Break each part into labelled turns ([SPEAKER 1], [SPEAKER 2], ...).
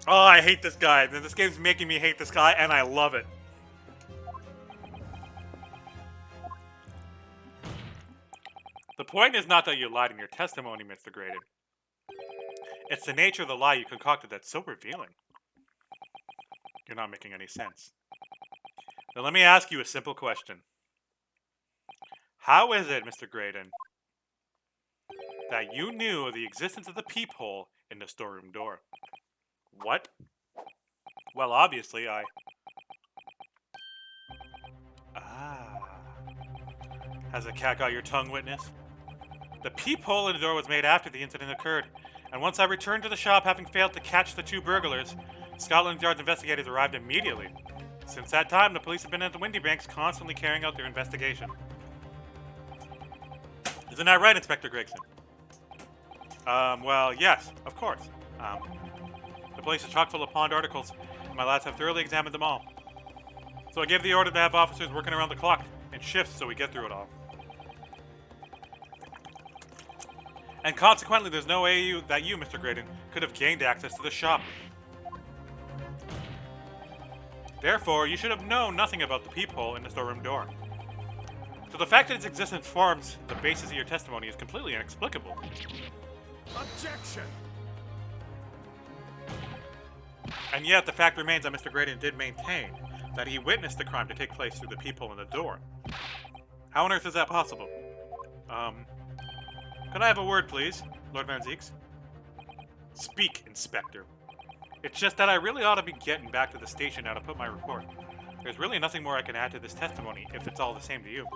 [SPEAKER 1] Oh, I hate this guy. This game's making me hate this guy, and I love it. The point is not that you lied in your testimony, Mr. Graydon. It's the nature of the lie you concocted that's so revealing. You're not making any sense. Now let me ask you a simple question. How is it, Mr. Graydon, that you knew of the existence of the peephole in the storeroom door? What? Well, obviously, Ah. Has the cat got your tongue, witness? The peephole in the door was made after the incident occurred, and once I returned to the shop having failed to catch the two burglars, Scotland Yard's investigators arrived immediately. Since that time, the police have been at the Windy Banks constantly carrying out their investigation. Isn't that right, Inspector Gregson? Well, yes, of course. The place is chock full of pawned articles, and my lads have thoroughly examined them all. So I gave the order to have officers working around the clock in shifts so we get through it all. And consequently, there's no way that you, Mr. Graydon, could have gained access to the shop. Therefore, you should have known nothing about the peephole in the storeroom door. So the fact that its existence forms the basis of your testimony is completely inexplicable.
[SPEAKER 2] Objection!
[SPEAKER 1] And yet, the fact remains that Mr. Graydon did maintain that he witnessed the crime to take place through the peephole in the door. How on earth is that possible? Could I have a word, please, Lord Van Zeeks? Speak, Inspector. It's just that I really ought to be getting back to the station now to put my report. There's really nothing more I can add to this testimony if it's all the same to you.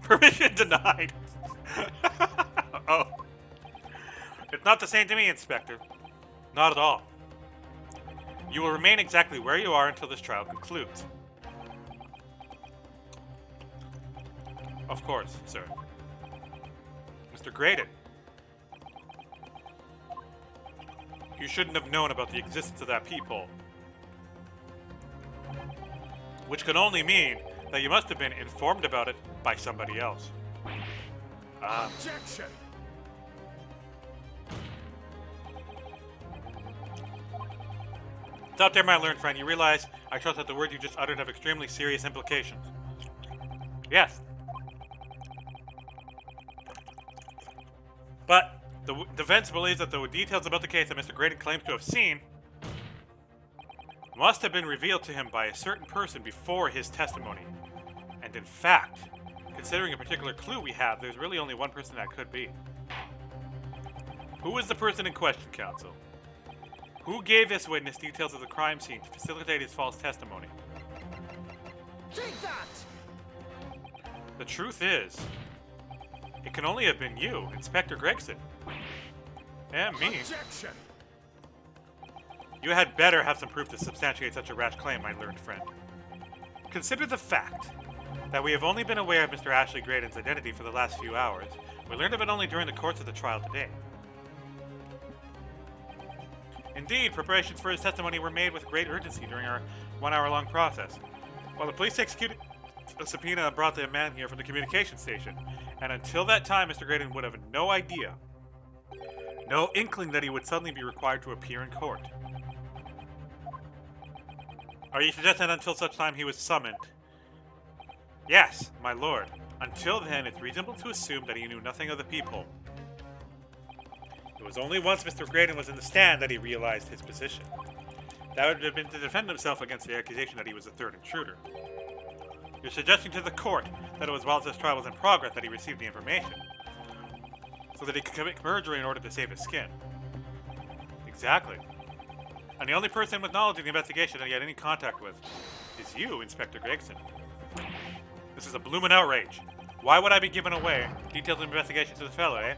[SPEAKER 1] Permission denied. Oh. It's not the same to me, Inspector. Not at all. You will remain exactly where you are until this trial concludes. Of course, sir. Mr. Graydon, you shouldn't have known about the existence of that peephole. Which could only mean that you must have been informed about it by somebody else.
[SPEAKER 2] Objection!
[SPEAKER 1] Stop there, my learned friend. You realize I trust that the words you just uttered have extremely serious implications. Yes. But the defense believes that the details about the case that Mr. Graydon claims to have seen must have been revealed to him by a certain person before his testimony. And in fact, considering a particular clue we have, there's really only one person that could be. Who is the person in question, counsel? Who gave this witness details of the crime scene to facilitate his false testimony?
[SPEAKER 2] Take that!
[SPEAKER 1] The truth is, it can only have been you, Inspector Gregson. And me.
[SPEAKER 2] Objection!
[SPEAKER 1] You had better have some proof to substantiate such a rash claim, my learned friend. Consider the fact that we have only been aware of Mr. Ashley Graydon's identity for the last few hours. We learned of it only during the course of the trial today. Indeed, preparations for his testimony were made with great urgency during our 1 hour-long process. While the police executed a subpoena and brought the man here from the communication station, and until that time, Mr. Graydon would have no idea, no inkling that he would suddenly be required to appear in court. Are you suggesting until such time he was summoned? Yes, my lord. Until then, it's reasonable to assume that he knew nothing of the peephole. It was only once Mr. Graydon was in the stand that he realized his position. That would have been to defend himself against the accusation that he was a third intruder. You're suggesting to the court that it was while this trial was in progress that he received the information, so that he could commit perjury in order to save his skin. Exactly. And the only person with knowledge of the investigation that he had any contact with is you, Inspector Gregson. This is a bloomin' outrage. Why would I be giving away details of investigation to this fellow, eh?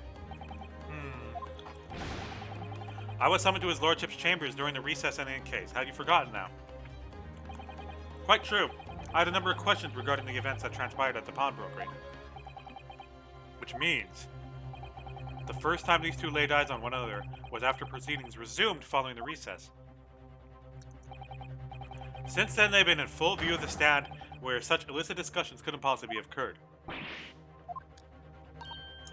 [SPEAKER 1] I was summoned to his lordship's chambers during the recess and in case. Had you forgotten now? Quite true. I had a number of questions regarding the events that transpired at the pawnbrokery. Which means the first time these two laid eyes on one another was after proceedings resumed following the recess. Since then, they've been in full view of the stand where such illicit discussions couldn't possibly have occurred.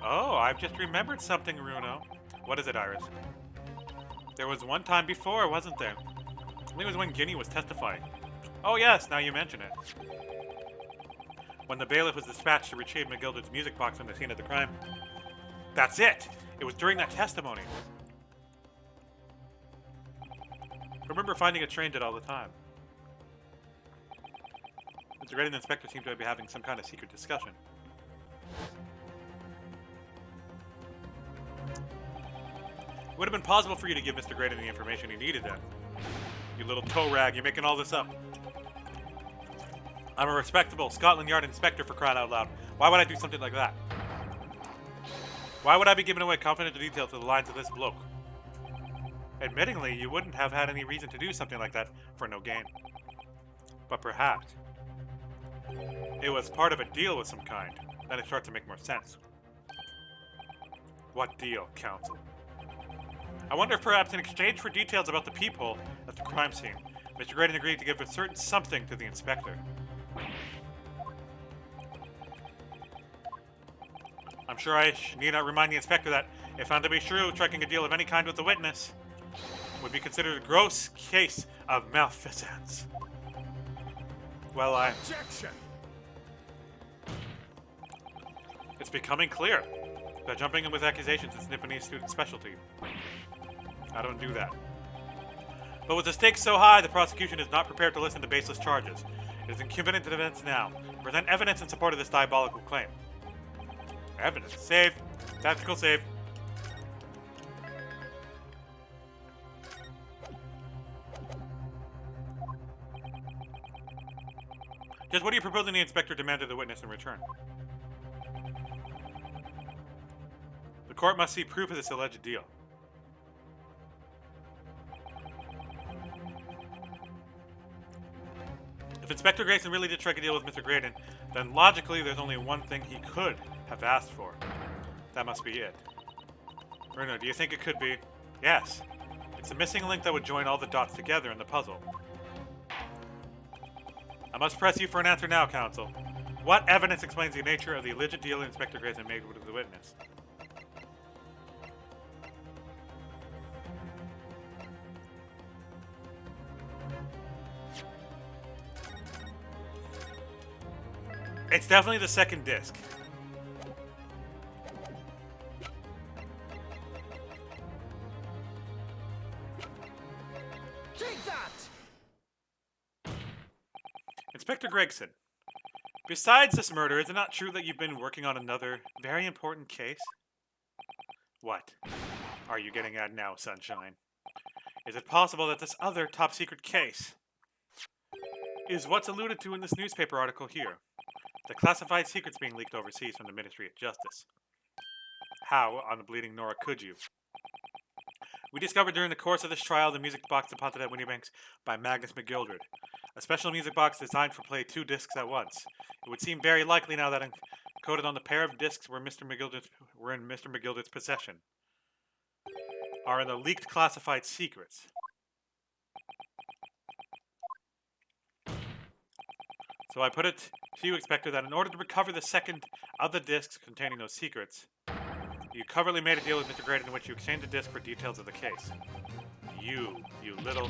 [SPEAKER 1] Oh, I've just remembered something, Runo. What is it, Iris? There was one time before, wasn't there? I think it was when Guinea was testifying. Oh yes, now you mention it. When the bailiff was dispatched to retrieve McGilder's music box from the scene of the crime. That's it! It was during that testimony. I remember finding it strange all the time. Mr. Grady and the inspector seemed to be having some kind of secret discussion. It would have been possible for you to give Mr. Grady the information he needed then. You little toe rag, you're making all this up. I'm a respectable Scotland Yard inspector, for crying out loud. Why would I do something like that? Why would I be giving away confidential details to the lines of this bloke? Admittingly, you wouldn't have had any reason to do something like that for no gain. But perhaps it was part of a deal of some kind. Then it starts to make more sense. What deal, counsel? I wonder if perhaps in exchange for details about the people at the crime scene, Mr. Graydon agreed to give a certain something to the inspector. I'm sure I need not remind the inspector that, if found to be true, striking a deal of any kind with the witness would be considered a gross case of malfeasance. Well,
[SPEAKER 2] Objection!
[SPEAKER 1] It's becoming clear that jumping in with accusations is Nipponese student's specialty. I don't do that. But with the stakes so high, the prosecution is not prepared to listen to baseless charges. It is incumbent to defense now. Present evidence in support of this diabolical claim. Evidence. Save. Tactical save. Just what are you proposing the inspector demanded the witness in return? The court must see proof of this alleged deal. If Inspector Grayson really did strike a deal with Mr. Graydon, then logically there's only one thing he could have asked for. That must be it. Bruno, do you think it could be? Yes. It's the missing link that would join all the dots together in the puzzle. I must press you for an answer now, counsel. What evidence explains the nature of the alleged deal Inspector Grayson made with the witness? It's definitely the second disc.
[SPEAKER 2] Take that!
[SPEAKER 1] Inspector Gregson, besides this murder, is it not true that you've been working on another very important case? What are you getting at now, Sunshine? Is it possible that this other top-secret case is what's alluded to in this newspaper article here? The classified secrets being leaked overseas from the Ministry of Justice. How, on the bleeding Nora, could you? We discovered during the course of this trial the music box deposited at Winniebanks by Magnus McGildred. A special music box designed for play 2 discs at once. It would seem very likely now that encoded on the pair of discs were in Mr. McGildred's possession are in the leaked classified secrets. So I put it to you, Inspector, that in order to recover the second of the discs containing those secrets, you covertly made a deal with Mr. Graydon in which you exchanged the disc for details of the case. You little...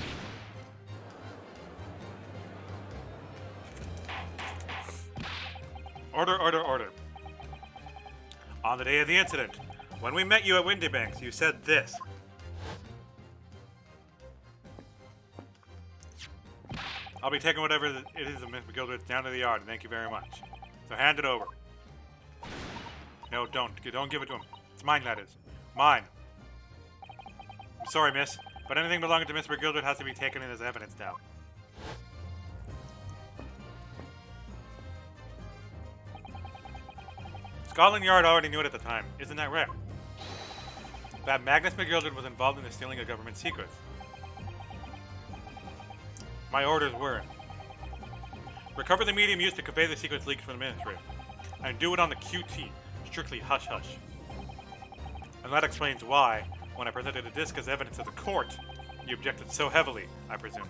[SPEAKER 1] Order. On the day of the incident, when we met you at Windybanks, you said this. I'll be taking whatever it is of Miss McGildred down to the yard, and thank you very much. So hand it over. No, don't give it to him. It's mine, that is. Mine. I'm sorry, miss, but anything belonging to Miss McGildred has to be taken in as evidence now. Scotland Yard already knew it at the time. Isn't that right? That Magnus McGildred was involved in the stealing of government secrets. My orders were: recover the medium used to convey the secrets leaked from the ministry, and do it on the QT, strictly hush-hush. And that explains why, when I presented the disc as evidence to the court, you objected so heavily, I presume.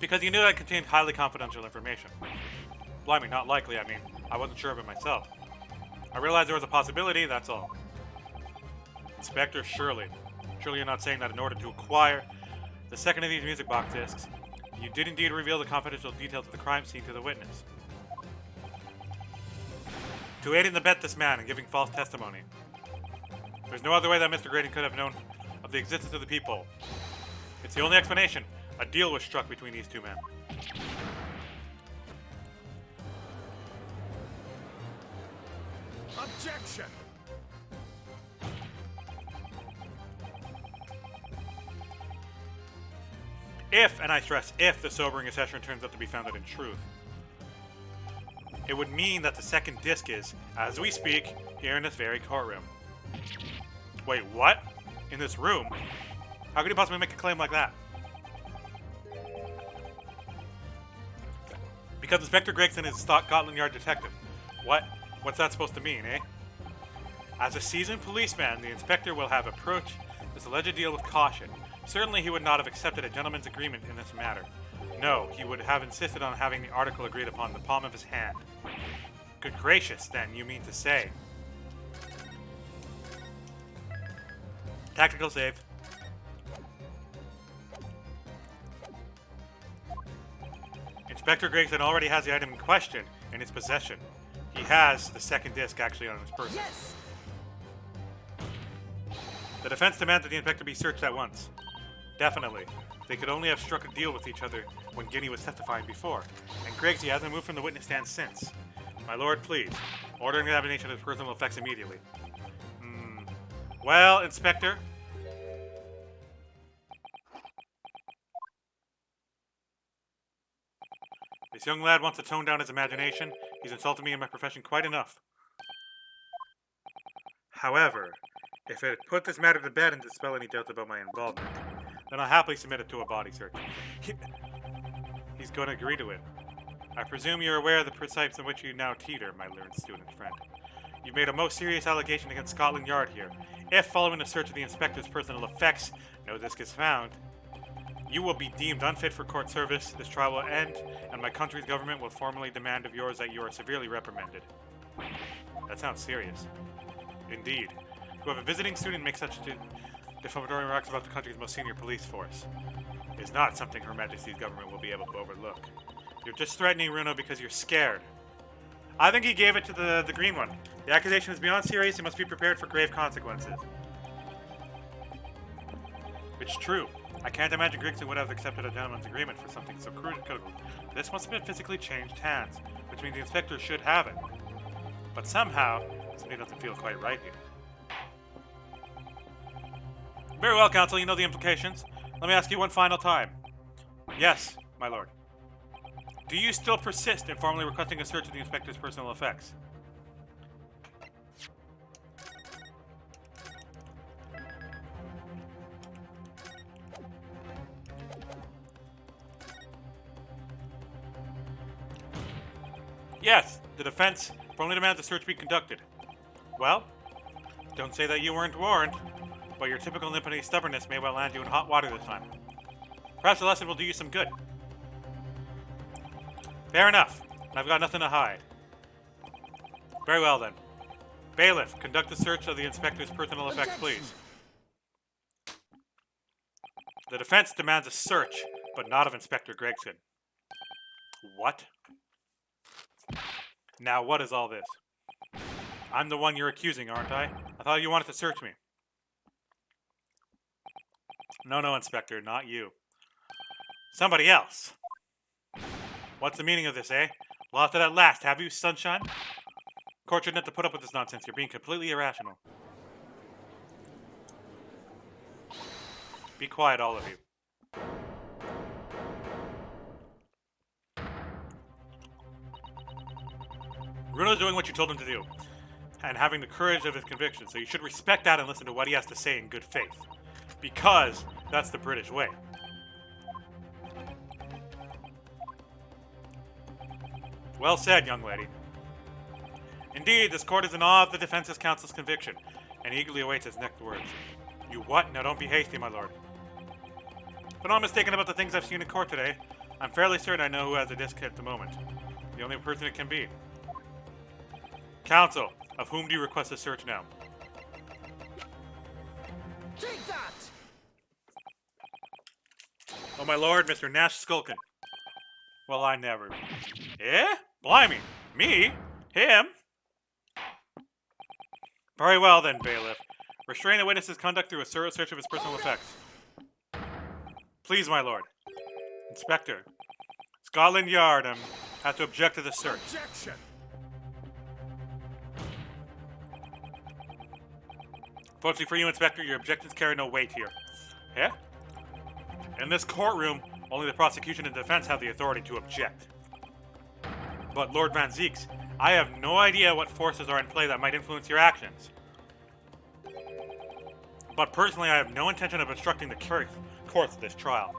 [SPEAKER 1] Because you knew that it contained highly confidential information. Blimey, not likely, I mean. I wasn't sure of it myself. I realized there was a possibility, that's all. Inspector, surely you're not saying that in order to acquire the second of these music box discs, you did indeed reveal the confidential details of the crime scene to the witness. To aid and abet this man in giving false testimony. There's no other way that Mr. Graydon could have known of the existence of the people. It's the only explanation. A deal was struck between these two men.
[SPEAKER 2] Objection!
[SPEAKER 1] If, and I stress if, the sobering assessment turns out to be founded in truth, it would mean that the second disc is, as we speak, here in this very courtroom. Wait, what? In this room? How could you possibly make a claim like that? Because Inspector Gregson is a Scotland Yard detective. What? What's that supposed to mean, eh? As a seasoned policeman, the inspector will have approached this alleged deal with caution. Certainly he would not have accepted a gentleman's agreement in this matter. No, he would have insisted on having the article agreed upon in the palm of his hand. Good gracious, then, you mean to say. Tactical save. Inspector Gregson already has the item in question in his possession. He has the second disc actually on his person.
[SPEAKER 2] Yes!
[SPEAKER 1] The defense demands that the inspector be searched at once. Definitely. They could only have struck a deal with each other when Guinea was testifying before, and Grigsby hasn't moved from the witness stand since. My lord, please, order an examination of his personal effects immediately. Well, Inspector? This young lad wants to tone down his imagination. He's insulted me in my profession quite enough. However, if it put this matter to bed and dispel any doubts about my involvement, then I'll happily submit it to a body search. He's going to agree to it. I presume you're aware of the precipes in which you now teeter, my learned student friend. You've made a most serious allegation against Scotland Yard here. If, following a search of the inspector's personal effects, no disc is found, you will be deemed unfit for court service, this trial will end, and my country's government will formally demand of yours that you are severely reprimanded. That sounds serious. Indeed. To have a visiting student make such defamatory remarks about the country's most senior police force is not something Her Majesty's government will be able to overlook. You're just threatening Runo because you're scared. I think he gave it to the green one. The accusation is beyond serious and must be prepared for grave consequences. It's true. I can't imagine Grigson would have accepted a gentleman's agreement for something so critical. This must have been physically changed hands, which means the inspector should have it. But somehow, something doesn't feel quite right here. Very well, counsel, you know the implications. Let me ask you one final time. Yes, my lord. Do you still persist in formally requesting a search of the inspector's personal effects? Yes, the defense formally demands the search be conducted. Well, don't say that you weren't warned, but your typical Nippony stubbornness may well land you in hot water this time. Perhaps the lesson will do you some good. Fair enough. I've got nothing to hide. Very well then. Bailiff, conduct the search of the inspector's personal effects, please. The defense demands a search, but not of Inspector Gregson. What? Now what is all this? I'm the one you're accusing, aren't I? I thought you wanted to search me. No, Inspector, not you. Somebody else. What's the meaning of this, eh? Lost it at last, have you, sunshine? Court shouldn't have to put up with this nonsense. You're being completely irrational. Be quiet, all of you. Runo's doing what you told him to do, and having the courage of his conviction, so you should respect that and listen to what he has to say in good faith. Because that's the British way. Well said, young lady. Indeed, this court is in awe of the defense's counsel's conviction, and eagerly awaits his next words. You what? Now don't be hasty, my lord. If I'm not mistaken about the things I've seen in court today, I'm fairly certain I know who has the disc at the moment. The only person it can be. Counsel, of whom do you request a search now? Oh, my lord, Mr. Nash Skulkin. Well, I never. Eh? Blimey. Me? Him? Very well then, bailiff. Restrain a witness's conduct through a thorough search of his personal effects. Please, my lord. Inspector. Scotland Yard, have to object to the search.
[SPEAKER 2] Objection!
[SPEAKER 1] Fortunately for you, Inspector, your objections carry no weight here. Eh? In this courtroom, only the prosecution and defense have the authority to object. But, Lord Van Zeeks, I have no idea what forces are in play that might influence your actions. But personally, I have no intention of obstructing the course of this trial.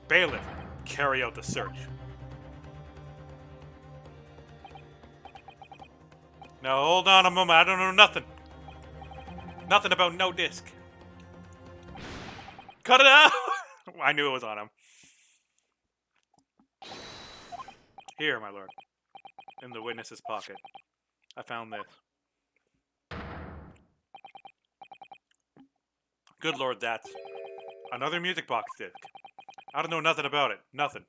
[SPEAKER 1] Bailiff, carry out the search. Now, hold on a moment. I don't know nothing. Nothing about no disc. Cut it out! I knew it was on him. Here, my lord. In the witness's pocket. I found this. Good lord, that's another music box disc. I don't know nothing about it. Nothing.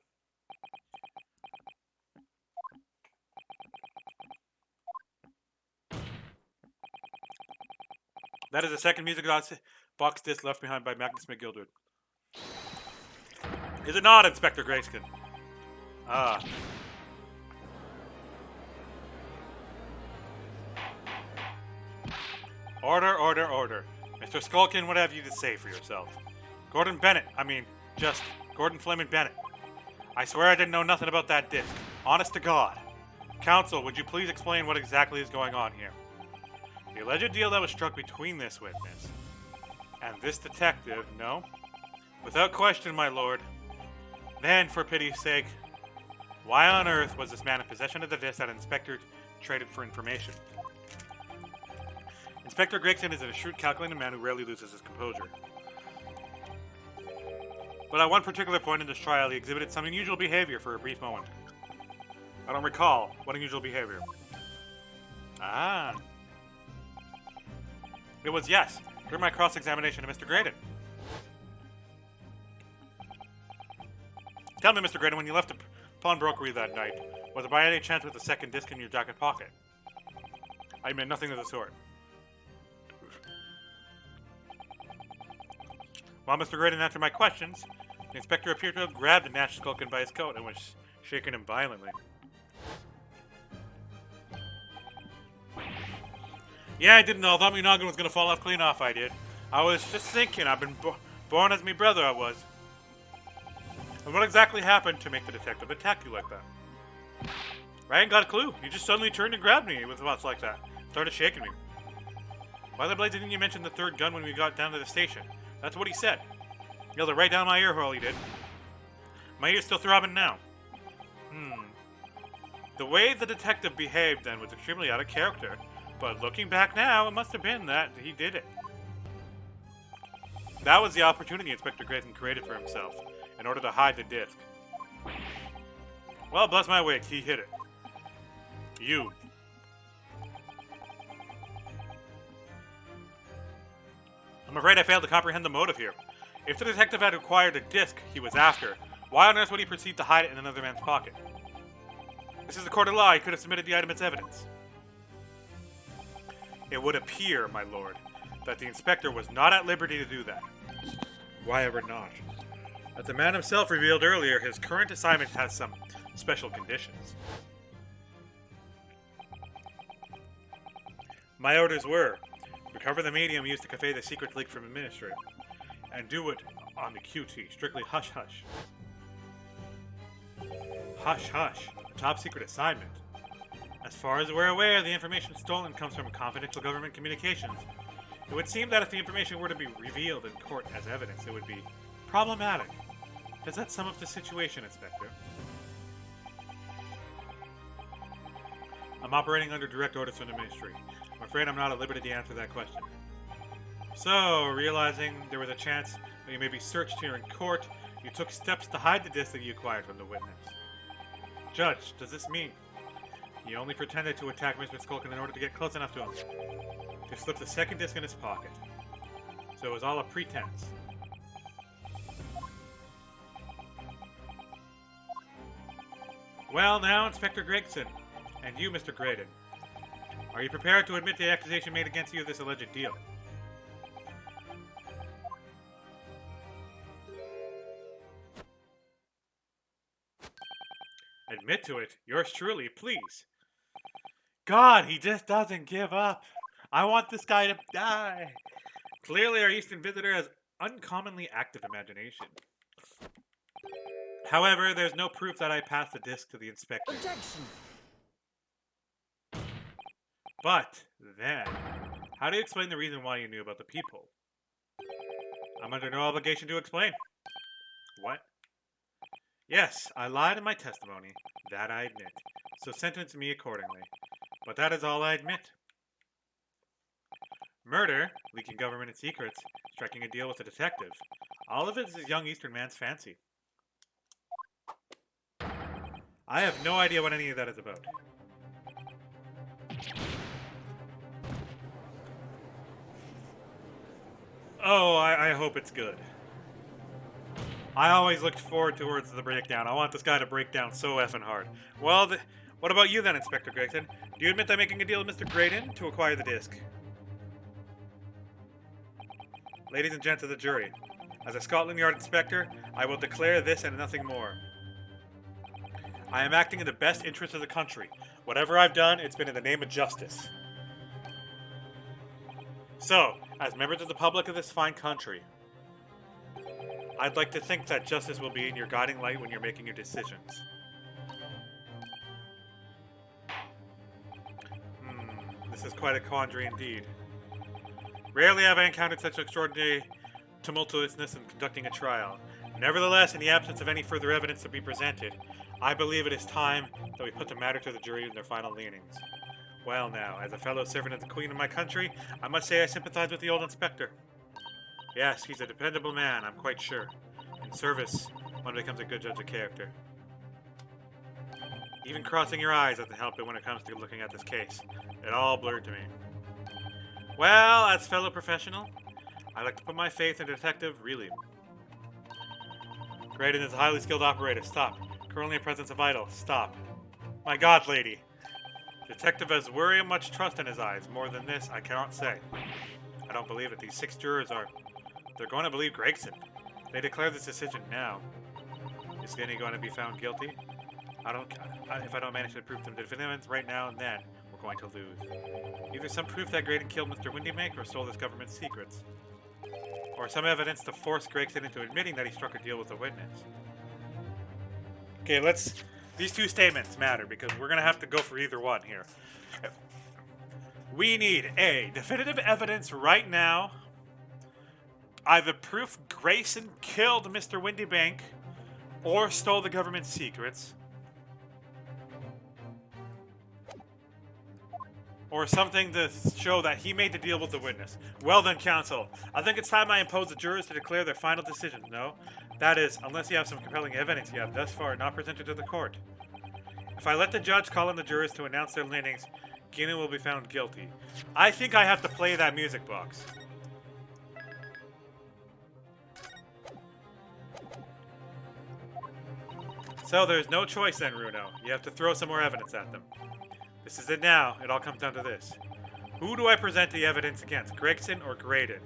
[SPEAKER 1] That is the second music box disc left behind by Magnus McGildred. Is it not, Inspector Grayskin? Ah. Order, order, order. Mr. Skulkin, what have you to say for yourself? Gordon Fleming Bennett. I swear I didn't know nothing about that disc. Honest to God. Counsel, would you please explain what exactly is going on here? The alleged deal that was struck between this witness and this detective, no? Without question, my lord. Then, for pity's sake, why on earth was this man in possession of the disc that Inspector traded for information? Inspector Gregson is a shrewd, calculating man who rarely loses his composure. But at one particular point in this trial, he exhibited some unusual behavior for a brief moment. I don't recall. What unusual behavior? Ah. It was, yes, during my cross-examination of Mr. Graydon. Tell me, Mr. Graydon, when you left the pawnbrokery that night, was it by any chance with the second disc in your jacket pocket? I meant nothing of the sort. While Mr. Graydon answered my questions, the inspector appeared to have grabbed Nash Skulkin by his coat and was shaking him violently. Yeah, I didn't know. I thought my noggin was going to fall off clean off, I did. I was just thinking. I've been born as me brother, I was. And what exactly happened to make the detective attack you like that? I ain't got a clue. You just suddenly turned and grabbed me with thoughts like that. Started shaking me. Why the blades didn't you mention the third gun when we got down to the station? That's what he said. Yelled it right down my ear hole, he did. My ear's still throbbing now. The way the detective behaved then was extremely out of character. But looking back now, it must have been that he did it. That was the opportunity Inspector Grayson created for himself, in order to hide the disc. Well, bless my wig, he hit it. You. I'm afraid I failed to comprehend the motive here. If the detective had acquired the disc he was after, why on earth would he proceed to hide it in another man's pocket? This is a court of law, he could have submitted the item as evidence. It would appear, my lord, that the inspector was not at liberty to do that. Why ever not? As the man himself revealed earlier, his current assignment has some special conditions. My orders were, recover the medium used to convey the secrets leaked from the ministry, and do it on the QT, strictly hush-hush. Hush-hush, a top-secret assignment. As far as we're aware, the information stolen comes from confidential government communications. It would seem that if the information were to be revealed in court as evidence, it would be problematic. Does that sum up the situation, Inspector? I'm operating under direct orders from the Ministry. I'm afraid I'm not at liberty to answer that question. So, realizing there was a chance that you may be searched here in court, you took steps to hide the disc that you acquired from the witness. Judge, does this mean he only pretended to attack Mr. Skulkin in order to get close enough to him to slip the second disc in his pocket? So it was all a pretense. Well, now, Inspector Gregson, and you, Mr. Graydon. Are you prepared to admit the accusation made against you of this alleged deal? Admit to it. Yours truly, please. God, he just doesn't give up. I want this guy to die. Clearly, our Eastern visitor has uncommonly active imagination. However, there's no proof that I passed the disc to the inspector.
[SPEAKER 2] Objection!
[SPEAKER 1] But, then, how do you explain the reason why you knew about the people? I'm under no obligation to explain. What? Yes, I lied in my testimony. That I admit. So sentence me accordingly. But that is all I admit. Murder, leaking government secrets, striking a deal with a detective. All of it is a young Eastern man's fancy. I have no idea what any of that is about. Oh, I hope it's good. I always looked forward towards the breakdown. I want this guy to break down so effing hard. Well, what about you then, Inspector Gregson? Do you admit that making a deal with Mr. Graydon to acquire the disc? Ladies and gents of the jury, as a Scotland Yard inspector, I will declare this and nothing more. I am acting in the best interest of the country. Whatever I've done, it's been in the name of justice. So, as members of the public of this fine country, I'd like to think that justice will be in your guiding light when you're making your decisions. This is quite a quandary indeed. Rarely have I encountered such extraordinary tumultuousness in conducting a trial. Nevertheless, in the absence of any further evidence to be presented, I believe it is time that we put the matter to the jury in their final leanings. Well now, as a fellow servant of the Queen of my country, I must say I sympathize with the old inspector. Yes, he's a dependable man, I'm quite sure. In service, one becomes a good judge of character. Even crossing your eyes doesn't help it when it comes to looking at this case. It all blurred to me. Well, as fellow professional, I like to put my faith in Detective Reilly. Graydon is a highly skilled operator. Stop. Currently in presence of idol. Stop. My God, lady. Detective has very much trust in his eyes. More than this, I cannot say. I don't believe it. These 6 jurors are... They're going to believe Gregson. They declare this decision now. Is Vinny going to be found guilty? If I don't manage to prove them defendants right now and then, we're going to lose. Either some proof that Graydon killed Mr. Windybank or stole this government's secrets. Or some evidence to force Gregson into admitting that he struck a deal with a witness. Okay, these 2 statements matter because we're going to have to go for either one here. We need A, definitive evidence right now. Either proof Grayson killed Mr. Windybank or stole the government's secrets. Or something to show that he made the deal with the witness. Well then, counsel, I think it's time I impose the jurors to declare their final decision, no? That is, unless you have some compelling evidence you have thus far not presented to the court. If I let the judge call on the jurors to announce their leanings, Guinan will be found guilty. I think I have to play that music box. So there's no choice then, Runo. You have to throw some more evidence at them. This is it now. It all comes down to this. Who do I present the evidence against, Gregson or Graydon?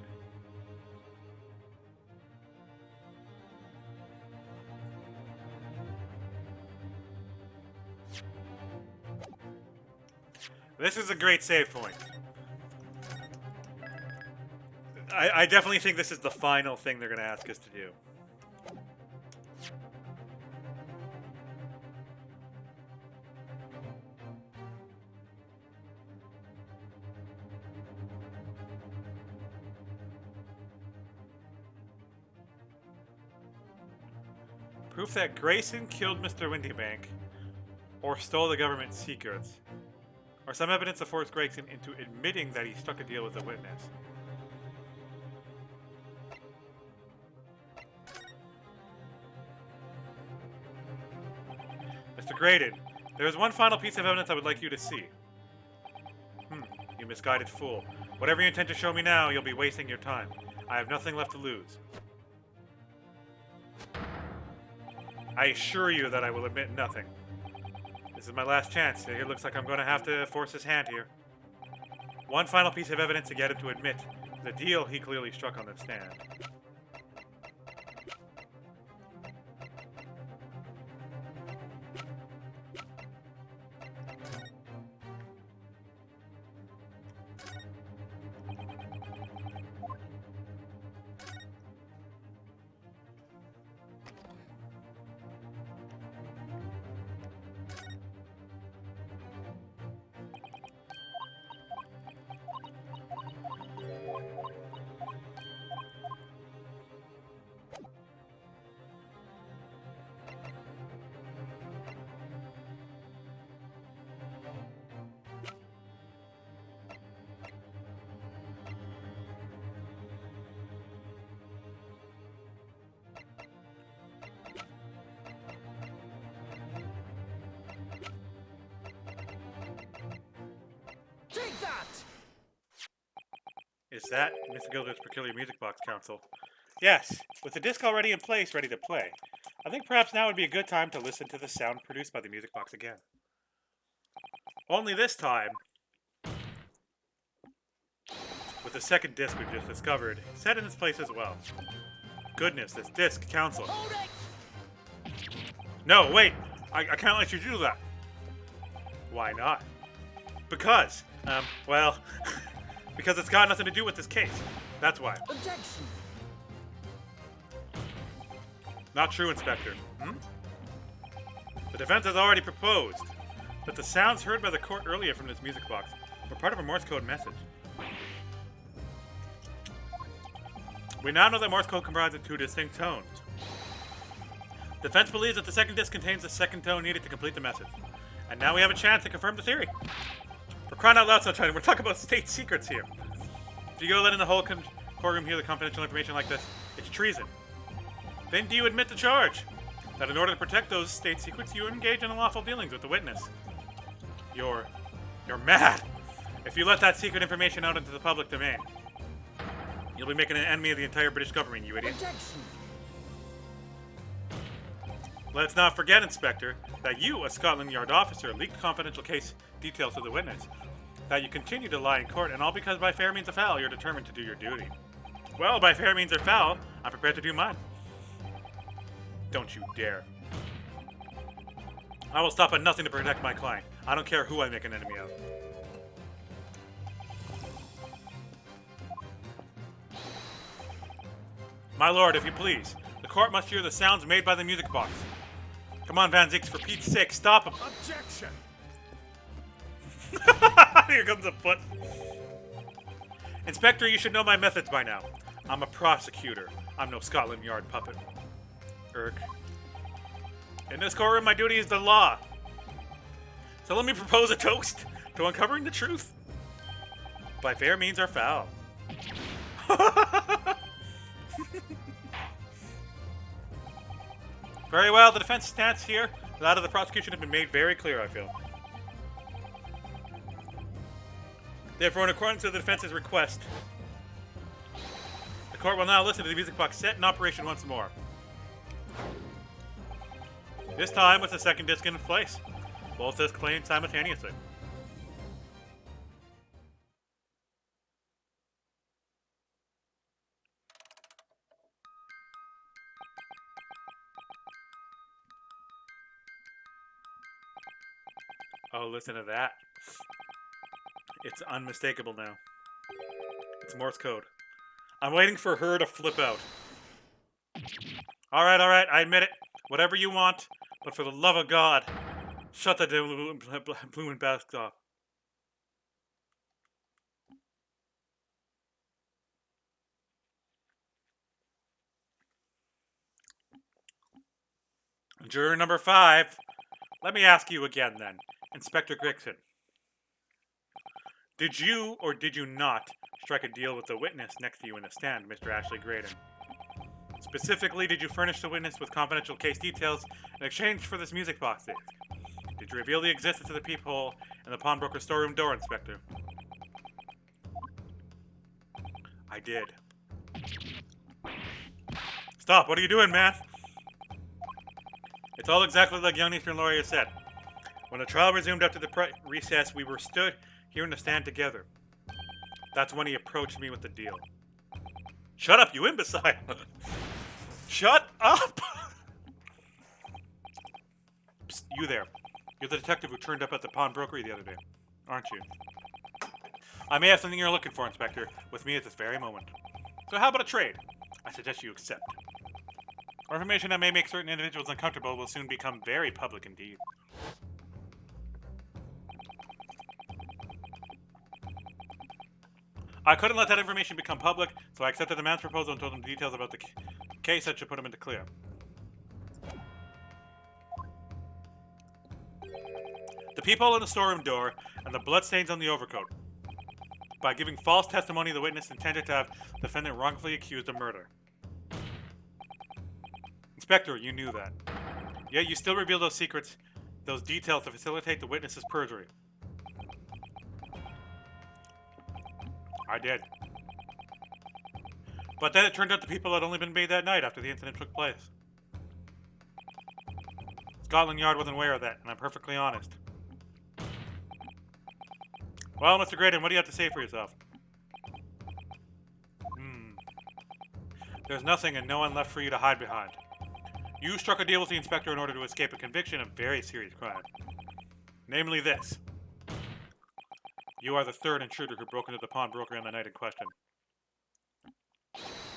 [SPEAKER 1] This is a great save point. I definitely think this is the final thing they're going to ask us to do. Proof that Grayson killed Mr. Windybank or stole the government's secrets. Or some evidence to force Gregson into admitting that he struck a deal with a witness. Mr. Graydon, there is one final piece of evidence I would like you to see. You misguided fool. Whatever you intend to show me now, you'll be wasting your time. I have nothing left to lose. I assure you that I will admit nothing. This is my last chance. It looks like I'm going to have to force his hand here. One final piece of evidence to get him to admit the deal he clearly struck on the stand.
[SPEAKER 2] Take that!
[SPEAKER 1] Is that Mr. Gilder's Peculiar Music Box, Council? Yes, with the disc already in place, ready to play. I think perhaps now would be a good time to listen to the sound produced by the Music Box again. Only this time, with the second disc we've just discovered, set in its place as well. Goodness, this disc, Council.
[SPEAKER 2] Hold it!
[SPEAKER 1] No, wait! I can't let you do that! Why not? Because, well, because it's got nothing to do with this case. That's why.
[SPEAKER 2] Objection!
[SPEAKER 1] Not true, Inspector. The defense has already proposed that the sounds heard by the court earlier from this music box were part of a Morse code message. We now know that Morse code comprises two distinct tones. Defense believes that the second disc contains the second tone needed to complete the message. And now we have a chance to confirm the theory. For crying out loud, Sunshine, we're talking about state secrets here. If you go letting the whole courtroom hear the confidential information like this, it's treason. Then do you admit the charge? That in order to protect those state secrets, you engage in unlawful dealings with the witness. You're mad. If you let that secret information out into the public domain, you'll be making an enemy of the entire British government, you idiot.
[SPEAKER 2] Objection!
[SPEAKER 1] Let's not forget, Inspector, that you, a Scotland Yard officer, leaked confidential case details to the witness. That you continue to lie in court, and all because by fair means or foul, you're determined to do your duty. Well, by fair means or foul, I'm prepared to do mine. Don't you dare. I will stop at nothing to protect my client. I don't care who I make an enemy of. My lord, if you please, the court must hear the sounds made by the music box. Come on, Van Zix, for Pete's sake, stop him.
[SPEAKER 2] Objection!
[SPEAKER 1] Here comes a foot. Inspector, you should know my methods by now. I'm a prosecutor. I'm no Scotland Yard puppet. Erg. In this courtroom, my duty is the law. So let me propose a toast to uncovering the truth. By fair means or foul. Very well, the defense stance here, that of the prosecution, has been made very clear, I feel. Therefore, in accordance with the defense's request, the court will now listen to the music box set in operation once more. This time with the second disc in place. Both discs playing simultaneously. Oh, listen to that. It's unmistakable now. It's Morse code. I'm waiting for her to flip out. Alright, I admit it. Whatever you want, but for the love of God, shut the blooming basket off. Juror number 5. Let me ask you again then, Inspector Grixon. Did you or did you not strike a deal with the witness next to you in the stand, Mr. Ashley Graydon? Specifically, did you furnish the witness with confidential case details in exchange for this music box disc? Did you reveal the existence of the peephole in the pawnbroker's storeroom door, Inspector? I did. Stop, what are you doing, man? It's all exactly like young Eastern lawyer said. When the trial resumed after the recess, we were stood here in the stand together. That's when he approached me with the deal. Shut up, you imbecile! Shut up! Psst, you there. You're the detective who turned up at the pawnbrokery the other day, aren't you? I may have something you're looking for, Inspector, with me at this very moment. So how about a trade? I suggest you accept. Our information that may make certain individuals uncomfortable will soon become very public indeed. I couldn't let that information become public, so I accepted the man's proposal and told him details about the case that should put him into clear. The peephole in the storeroom door and the bloodstains on the overcoat. By giving false testimony, the witness intended to have the defendant wrongfully accused of murder. Inspector, you knew that. Yet you still revealed those secrets, those details to facilitate the witness's perjury. I did. But then it turned out the people had only been made that night after the incident took place. Scotland Yard wasn't aware of that, and I'm perfectly honest. Well, Mr. Graydon, what do you have to say for yourself? There's nothing and no one left for you to hide behind. You struck a deal with the inspector in order to escape a conviction of very serious crime. Namely this. You are the third intruder who broke into the pawnbrokery on the night in question.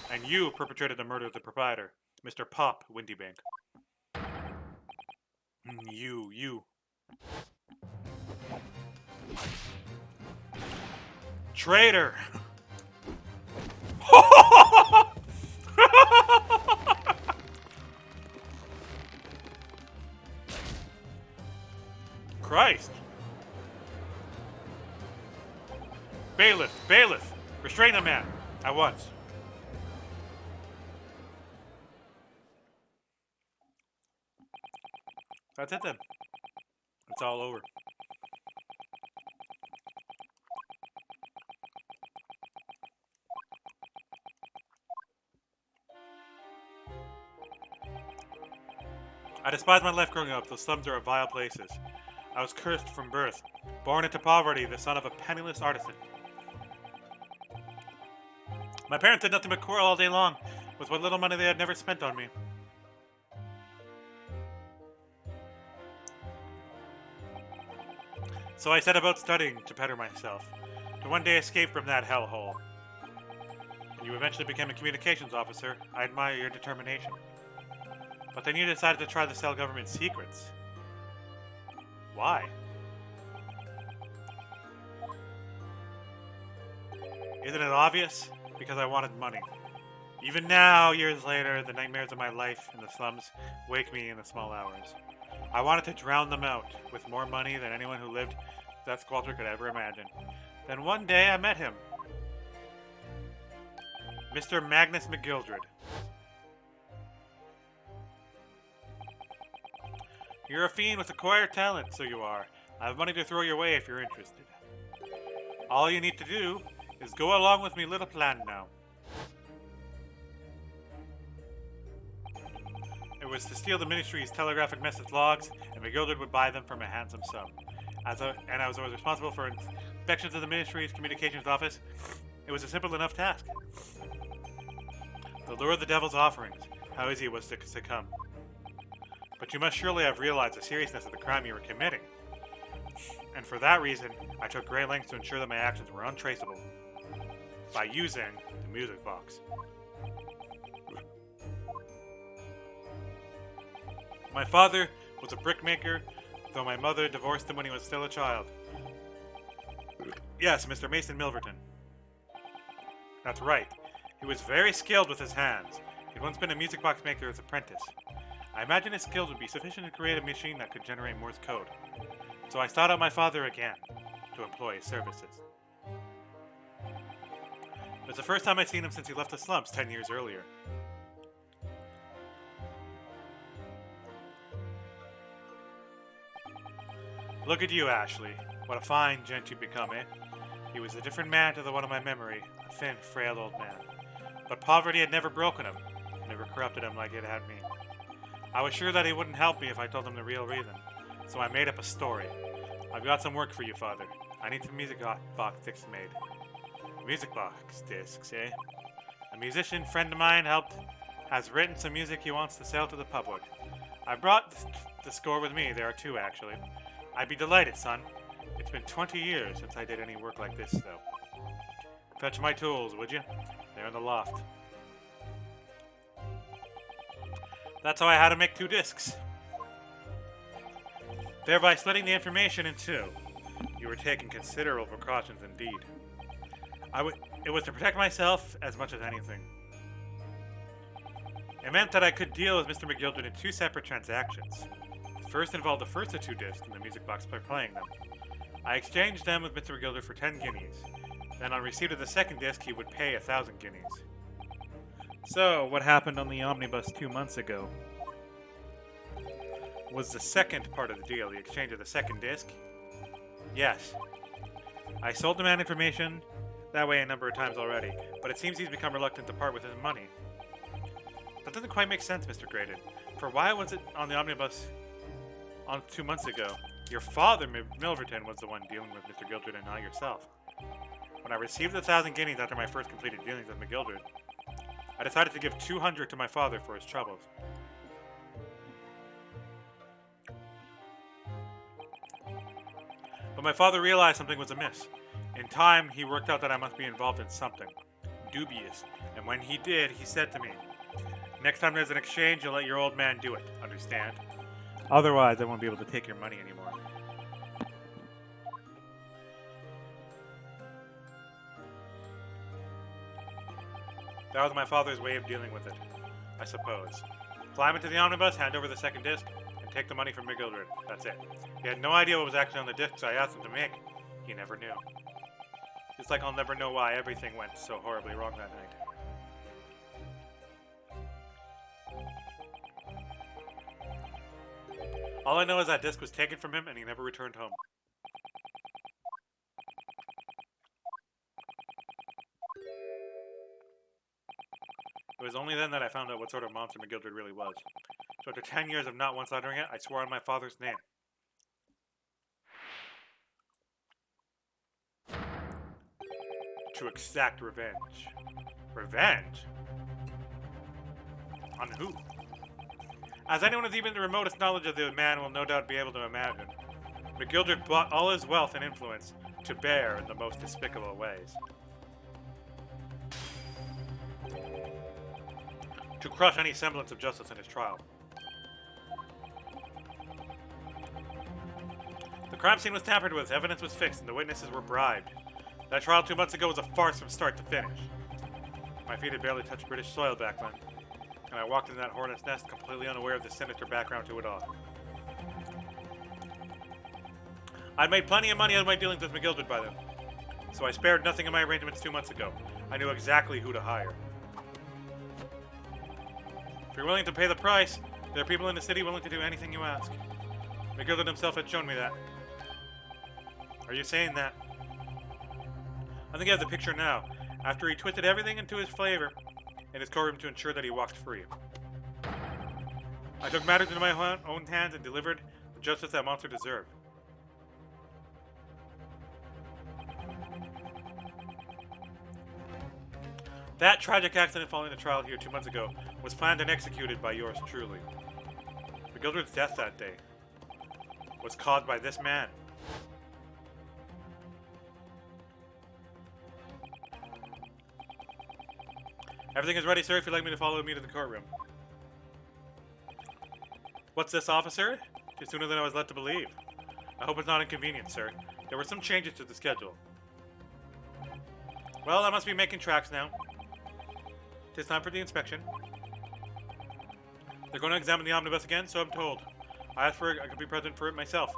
[SPEAKER 1] And you perpetrated the murder of the proprietor, Mr. Pop Windybank. You. Traitor! Christ! Bailiff! Restrain the man! At once. That's it then. It's all over. I despised my life growing up. The slums are vile places. I was cursed from birth, born into poverty, the son of a penniless artisan. My parents did nothing but quarrel all day long, with what little money they had never spent on me. So I set about studying to better myself, to one day escape from that hellhole. And you eventually became a communications officer. I admire your determination. But then you decided to try to sell government secrets. Why? Isn't it obvious? Because I wanted money. Even now, years later, the nightmares of my life in the slums wake me in the small hours. I wanted to drown them out with more money than anyone who lived that squalor could ever imagine. Then one day I met him. Mr. Magnus McGildred. You're a fiend with acquired talent, so you are. I have money to throw your way if you're interested. All you need to do is go along with me little plan now. It was to steal the ministry's telegraphic message logs, and McGildred would buy them from a handsome sum. I was responsible for inspections of the ministry's communications office. It was a simple enough task. The lure of the devil's offerings. How easy it was to succumb. But you must surely have realized the seriousness of the crime you were committing. And for that reason, I took great lengths to ensure that my actions were untraceable. By using the music box. My father was a brickmaker, though my mother divorced him when he was still a child. Yes, Mr. Mason Milverton. That's right. He was very skilled with his hands. He'd once been a music box maker's apprentice. I imagine his skills would be sufficient to create a machine that could generate Morse code. So I sought out my father again to employ his services. It was the first time I'd seen him since he left the slums 10 years earlier. Look at you, Ashley. What a fine gent you've become, eh? He was a different man to the one of my memory, a thin, frail old man. But poverty had never broken him, never corrupted him like it had me. I was sure that he wouldn't help me if I told him the real reason. So I made up a story. I've got some work for you, Father. I need some music box discs made. Music box discs, eh? A musician friend of mine has written some music he wants to sell to the public. I brought the score with me. There are two, actually. I'd be delighted, son. It's been 20 years since I did any work like this, though. Fetch my tools, would you? They're in the loft. That's how I had to make 2 discs. Thereby splitting the information in 2. You were taking considerable precautions indeed. It was to protect myself as much as anything. It meant that I could deal with Mr. McGildred in 2 separate transactions. The first involved the first of 2 discs in the music box by playing them. I exchanged them with Mr. McGildred for 10 guineas. Then on receipt of the second disc, he would pay 1,000 guineas. So, what happened on the omnibus 2 months ago was the second part of the deal, the exchange of the second disc? Yes. I sold the man information that way a number of times already, but it seems he's become reluctant to part with his money. That doesn't quite make sense, Mr. Graydon. For why was it on the omnibus on 2 months ago? Your father, Milverton, was the one dealing with Mr. Gildred and not yourself. When I received the 1,000 guineas after my first completed dealings with McGildred, I decided to give 200 to my father for his troubles. But my father realized something was amiss. In time, he worked out that I must be involved in something dubious, and when he did, he said to me, "Next time there's an exchange, you'll let your old man do it, understand? Otherwise, I won't be able to take your money anymore." That was my father's way of dealing with it, I suppose. Climb into the omnibus, hand over the second disc, and take the money from McGildred. That's it. He had no idea what was actually on the discs I asked him to make. He never knew. It's like I'll never know why everything went so horribly wrong that night. All I know is that disc was taken from him and he never returned home. It was only then that I found out what sort of monster McGildred really was. So after 10 years of not once uttering it, I swore on my father's name. To exact revenge. Revenge? On who? As anyone with even the remotest knowledge of the man will no doubt be able to imagine, McGildred brought all his wealth and influence to bear in the most despicable ways. To crush any semblance of justice in his trial. The crime scene was tampered with, evidence was fixed, and the witnesses were bribed. That trial 2 months ago was a farce from start to finish. My feet had barely touched British soil back then, and I walked in that hornet's nest completely unaware of the sinister background to it all. I'd made plenty of money out of my dealings with McGildred by then, so I spared nothing in my arrangements 2 months ago. I knew exactly who to hire. If you're willing to pay the price, there are people in the city willing to do anything you ask. McGildred himself had shown me that. Are you saying that? I think I have the picture now, after he twisted everything into his flavor in his courtroom to ensure that he walked free. I took matters into my own hands and delivered the justice that monster deserved. That tragic accident following the trial here 2 months ago was planned and executed by yours truly. McGildred's death that day was caused by this man. Everything is ready, sir, if you'd like me to follow me to the courtroom. What's this, officer? It's sooner than I was led to believe. I hope it's not inconvenient, sir. There were some changes to the schedule. Well, I must be making tracks now. It's time for the inspection. They're going to examine the omnibus again, so I'm told. I asked for it, I could be present for it myself.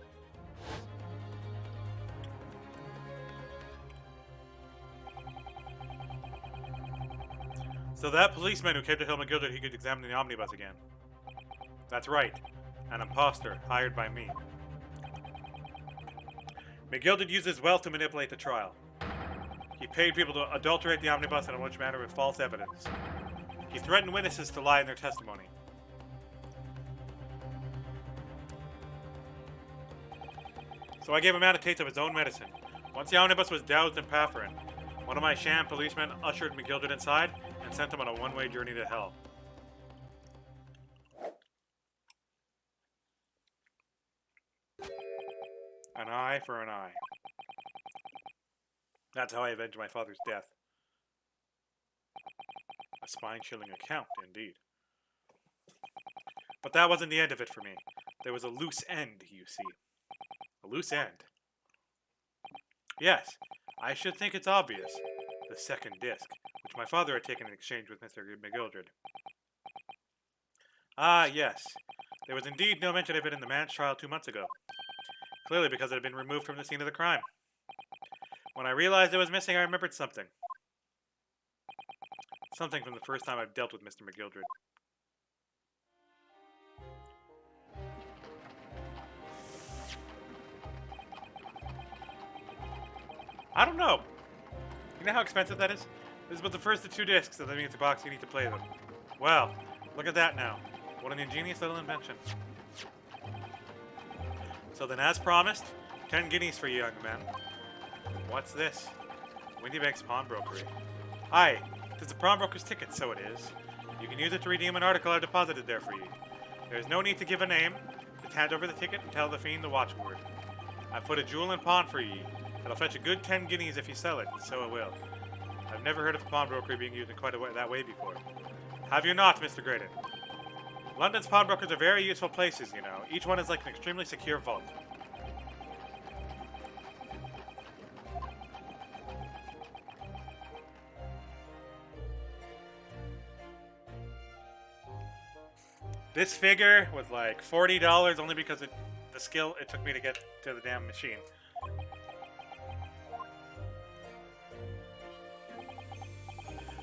[SPEAKER 1] So that policeman who came to tell McGildred he could examine the omnibus again. That's right. An imposter hired by me. McGildred used his wealth to manipulate the trial. He paid people to adulterate the omnibus in a large manner with false evidence. He threatened witnesses to lie in their testimony. So I gave a man a taste of his own medicine. Once the omnibus was doused in Pafferin, one of my sham policemen ushered McGildred inside and sent him on a one-way journey to hell. An eye for an eye. That's how I avenged my father's death. A spine-chilling account, indeed. But that wasn't the end of it for me. There was a loose end, you see. A loose end. Yes, I should think it's obvious. The second disc, which my father had taken in exchange with Mr. McGildred. Ah, yes. There was indeed no mention of it in the man's trial 2 months ago. Clearly because it had been removed from the scene of the crime. When I realized it was missing, I remembered something. Something from the first time I've dealt with Mr. McGildred. I don't know. You know how expensive that is? This is but the first of 2 discs, so that means the box you need to play them. Well, look at that now. What an ingenious little invention. So then, as promised, 10 guineas for you, young man. What's this? Windybank's pawnbrokery. Aye, 'tis a pawnbroker's ticket, so it is. You can use it to redeem an article I've deposited there for you. There is no need to give a name. Just hand over the ticket and tell the fiend the watchword. I've put a jewel in pawn for ye. It'll fetch a good 10 guineas if you sell it, and so it will. I've never heard of pawnbrokery being used in quite that way before. Have you not, Mr. Graydon? London's pawnbrokers are very useful places, you know. Each one is like an extremely secure vault. This figure was like $40 only because the skill it took me to get to the damn machine.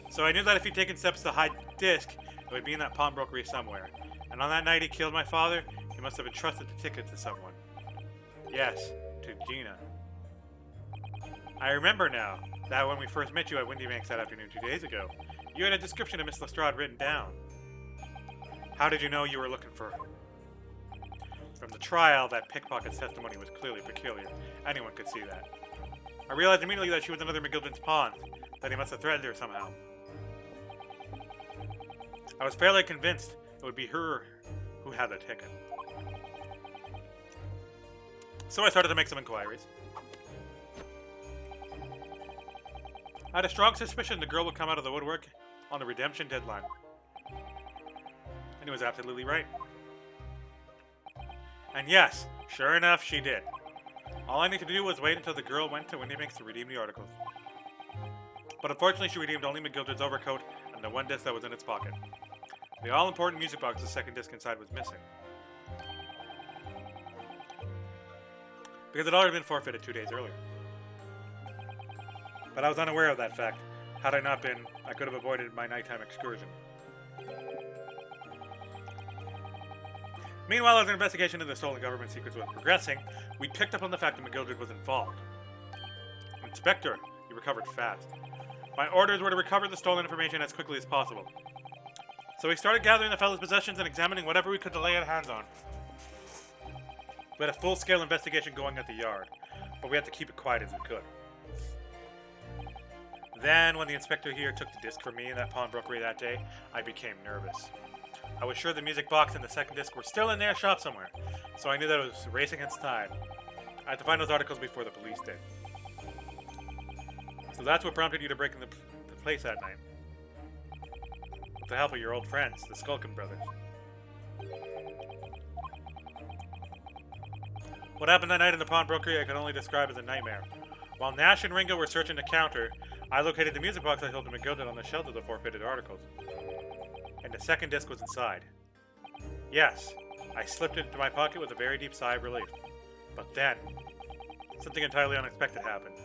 [SPEAKER 1] So I knew that if he'd taken steps to hide the disc, it would be in that pawnbrokery somewhere. And on that night he killed my father, he must have entrusted the ticket to someone. Yes, to Gina. I remember now that when we first met you at Windybanks that afternoon 2 days ago, you had a description of Miss Lestrade written down. How did you know you were looking for her? From the trial, that pickpocket's testimony was clearly peculiar. Anyone could see that. I realized immediately that she was another McGildred's pawn, that he must have threatened her somehow. I was fairly convinced it would be her who had the ticket. So I started to make some inquiries. I had a strong suspicion the girl would come out of the woodwork on the redemption deadline. And he was absolutely right. And yes, sure enough, she did. All I needed to do was wait until the girl went to Windybanks to redeem the articles. But unfortunately, she redeemed only McGildred's overcoat and the 1 disc that was in its pocket. The all-important music box the second disc inside was missing. Because it had already been forfeited 2 days earlier. But I was unaware of that fact. Had I not been, I could have avoided my nighttime excursion. Meanwhile, as our investigation into the stolen government secrets was progressing, we picked up on the fact that McGildred was involved. Inspector, you recovered fast. My orders were to recover the stolen information as quickly as possible. So we started gathering the fellow's possessions and examining whatever we could lay our hands on. We had a full-scale investigation going at the yard, but we had to keep it quiet as we could. Then, when the inspector here took the disc from me in that pawnbrokery that day, I became nervous. I was sure the music box and the second disc were still in their shop somewhere, so I knew that it was racing against time. I had to find those articles before the police did. So that's what prompted you to break in the place that night. With the help of your old friends, the Skulkin brothers. What happened that night in the pawnbrokery I could only describe as a nightmare. While Nash and Ringo were searching the counter, I located the music box I held to McGildred on the shelf of the forfeited articles. And the second disc was inside. Yes, I slipped it into my pocket with a very deep sigh of relief. But then, something entirely unexpected happened.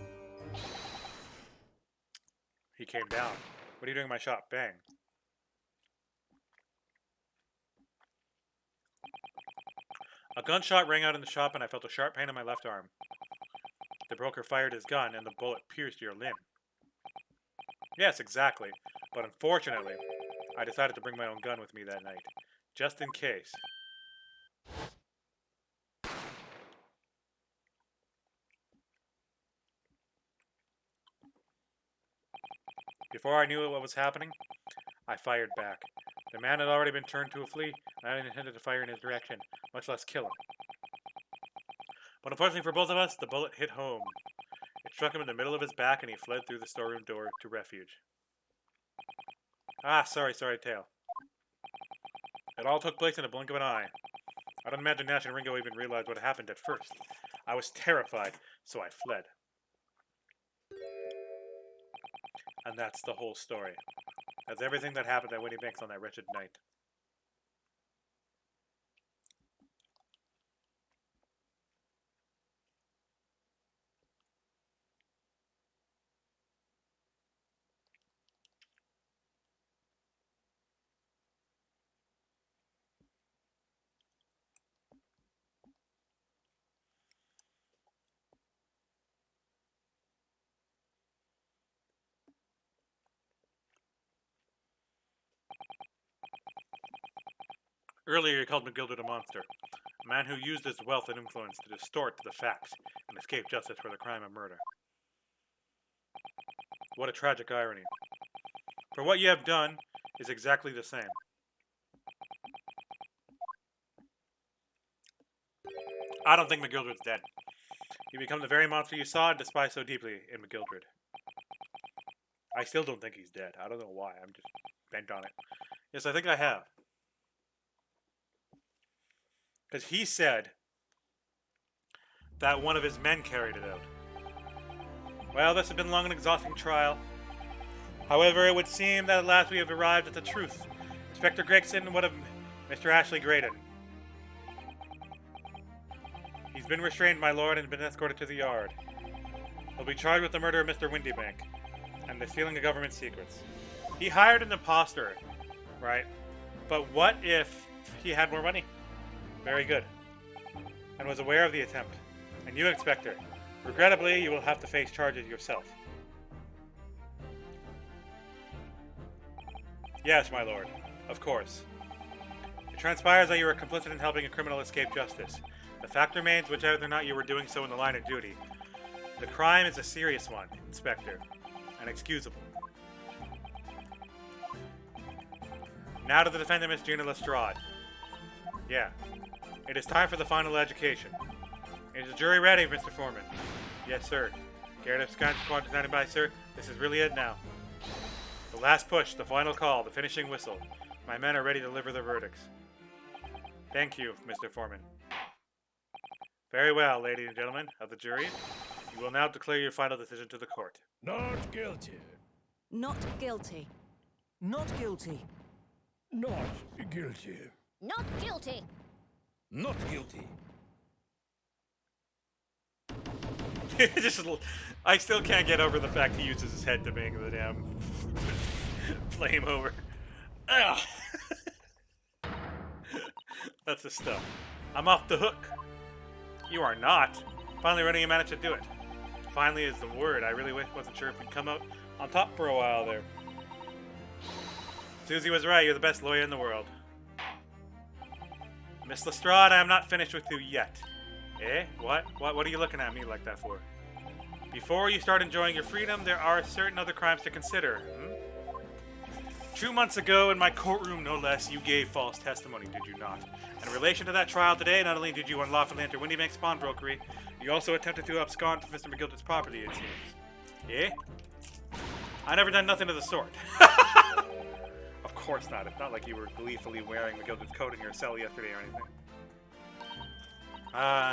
[SPEAKER 1] He came down. What are you doing in my shop? Bang. A gunshot rang out in the shop and I felt a sharp pain in my left arm. The broker fired his gun and the bullet pierced your limb. Yes, exactly. But unfortunately, I decided to bring my own gun with me that night, just in case. Before I knew what was happening, I fired back. The man had already been turned to a flea, and I intended to fire in his direction, much less kill him. But unfortunately for both of us, the bullet hit home. It struck him in the middle of his back, and he fled through the storeroom door to refuge. Ah, sorry tale. It all took place in a blink of an eye. I don't imagine Nash and Ringo even realized what happened at first. I was terrified, so I fled. And that's the whole story. That's everything that happened at Winnie Banks on that wretched night. Earlier, he called McGilder a monster, a man who used his wealth and influence to distort the facts and escape justice for the crime of murder. What a tragic irony. For what you have done is exactly the same. I don't think McGildred's dead. You become the very monster you saw and despise so deeply in McGildred. I still don't think he's dead. I don't know why. I'm just bent on it. Yes, I think I have. Because he said that one of his men carried it out. Well, this has been a long and exhausting trial. However, it would seem that at last we have arrived at the truth. Inspector Gregson, what of Mr. Ashley Graydon? He's been restrained, my lord, and been escorted to the yard. He'll be charged with the murder of Mr. Windybank and the stealing of government secrets. He hired an imposter, right? But what if he had more money? Very good. And was aware of the attempt. And you, Inspector, regrettably, you will have to face charges yourself. Yes, my lord. Of course. It transpires that you were complicit in helping a criminal escape justice. The fact remains, whether or not you were doing so in the line of duty. The crime is a serious one, Inspector, and excusable. Now to the defendant, Miss Gina Lestrade. Yeah. It is time for the final education. Is the jury ready, Mr. Foreman? Yes, sir. Garrett of Scout Squad standing by, sir. This is really it now. The last push, the final call, the finishing whistle. My men are ready to deliver their verdicts. Thank you, Mr. Foreman. Very well, ladies and gentlemen of the jury. You will now declare your final decision to the court.
[SPEAKER 2] Not guilty.
[SPEAKER 3] Not guilty.
[SPEAKER 4] Not guilty.
[SPEAKER 2] Not guilty.
[SPEAKER 5] Not guilty.
[SPEAKER 4] Not guilty.
[SPEAKER 1] I still can't get over the fact he uses his head to bang the damn flame over. Ugh. That's the stuff. I'm off the hook. You are not. Finally, Rennie managed to do it. Finally is the word. I really wasn't sure if we'd come out on top for a while there. Susie was right. You're the best lawyer in the world. Miss Lestrade, I am not finished with you yet. Eh? What? What are you looking at me like that for? Before you start enjoying your freedom, there are certain other crimes to consider. 2 months ago, in my courtroom, no less, you gave false testimony, did you not? In relation to that trial today, not only did you unlawfully enter Windybank's pawnbrokery, you also attempted to abscond from Mr. McGildred's property, it seems. Eh? I never done nothing of the sort. Of course not. It's not like you were gleefully wearing McGildred's coat in your cell yesterday or anything.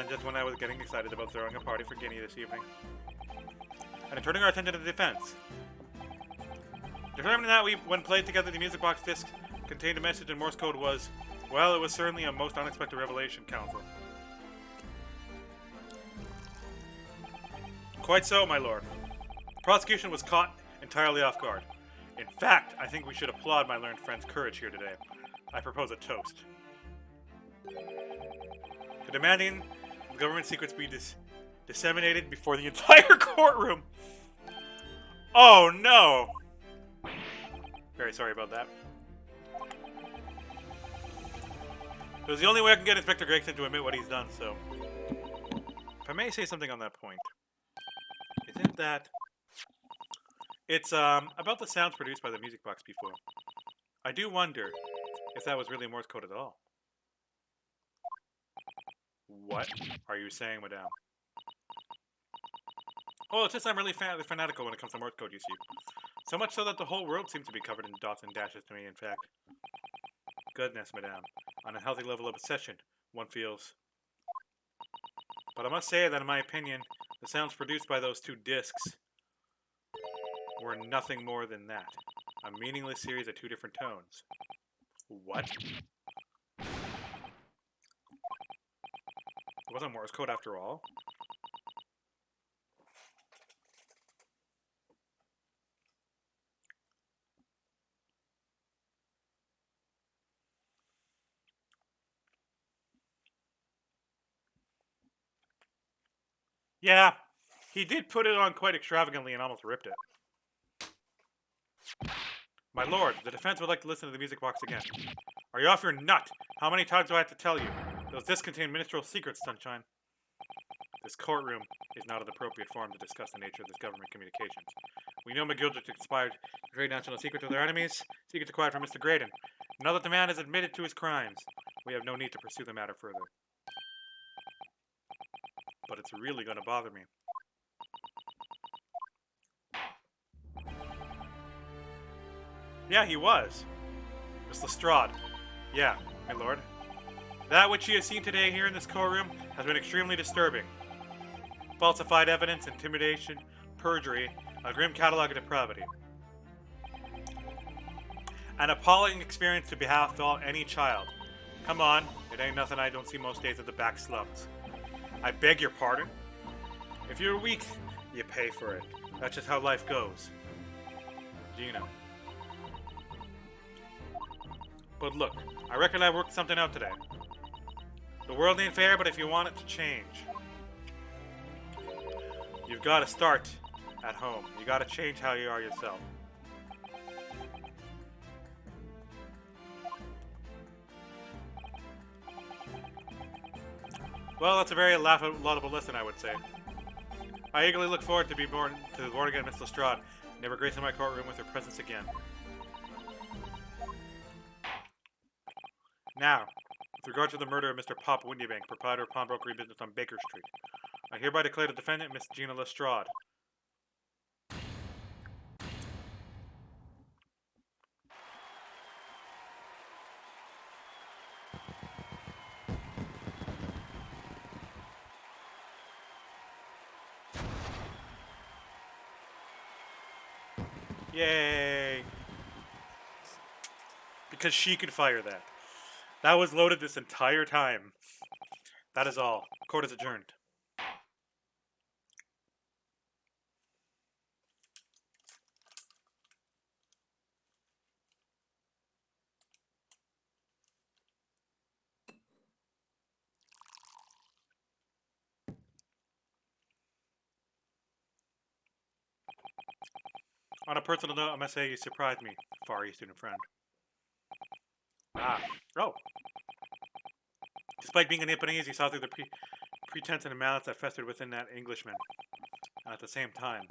[SPEAKER 1] Just when I was getting excited about throwing a party for Guinea this evening. And turning our attention to the defense. Determining that when played together, the music box disc contained a message in Morse code was, well, it was certainly a most unexpected revelation, counsel. Quite so, my lord. The prosecution was caught entirely off guard. In fact, I think we should applaud my learned friend's courage here today. I propose a toast. To demanding the government secrets be disseminated before the entire courtroom. Oh no! Very sorry about that. It was the only way I can get Inspector Gregson to admit what he's done, so... If I may say something on that point. Isn't that... It's about the sounds produced by the music box before. I do wonder if that was really Morse code at all. What are you saying, madame? Oh, it's just I'm really fanatical when it comes to Morse code, you see. So much so that the whole world seems to be covered in dots and dashes to me, in fact. Goodness, madame. On a healthy level of obsession, one feels. But I must say that, in my opinion, the sounds produced by those two discs were nothing more than that. A meaningless series of two different tones. What? It wasn't Morse code after all? Yeah, he did put it on quite extravagantly and almost ripped it. My lord, the defense would like to listen to the music box again. Are you off your nut? How many times do I have to tell you? Those discs contain ministerial secrets, Sunshine. This courtroom is not an appropriate forum to discuss the nature of this government communications. We know McGildrick conspired to trade national secrets with their enemies, secrets acquired from Mr. Graydon. Now that the man has admitted to his crimes, we have no need to pursue the matter further. But it's really going to bother me. Yeah, he was. Miss Lestrade. Yeah, my lord. That which he has seen today here in this courtroom has been extremely disturbing. Falsified evidence, intimidation, perjury, a grim catalog of depravity. An appalling experience to befall any child. Come on, it ain't nothing I don't see most days at the back slums. I beg your pardon? If you're weak, you pay for it. That's just how life goes. Gina. But look, I reckon I worked something out today. The world ain't fair, but if you want it to change, you've got to start at home. You got to change how you are yourself. Well, that's a very laudable lesson, I would say. I eagerly look forward to be born again Miss Lestrade, never gracing my courtroom with her presence again. Now, with regard to the murder of Mr. Pop Windybank, proprietor of pawnbrokery business on Baker Street, I hereby declare the defendant Miss Gina Lestrade. Yay! Because she could fire that. That was loaded this entire time. That is all. Court is adjourned. On a personal note, I must say you surprised me, Far Eastern friend. Ah. Oh. Despite being a Nipponese, you saw through the pretense and malice that festered within that Englishman. And at the same time,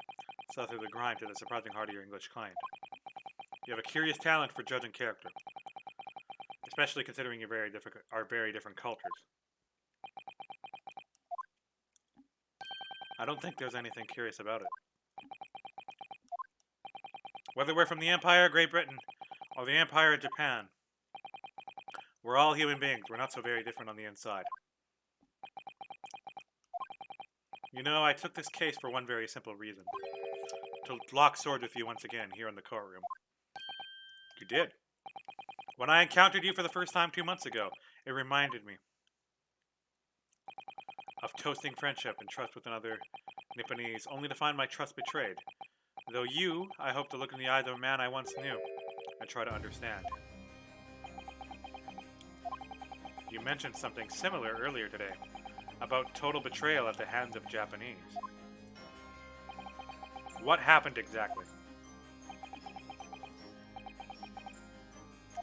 [SPEAKER 1] saw through the grime to the surprising heart of your English client. You have a curious talent for judging character, especially considering our very different cultures. I don't think there's anything curious about it. Whether we're from the Empire of Great Britain or the Empire of Japan, we're all human beings. We're not so very different on the inside. You know, I took this case for one very simple reason. To lock swords with you once again here in the courtroom. You did. When I encountered you for the first time 2 months ago, it reminded me of toasting friendship and trust with another Nipponese, only to find my trust betrayed. Though you, I hope to look in the eyes of a man I once knew and try to understand. You mentioned something similar earlier today, about total betrayal at the hands of Japanese. What happened exactly?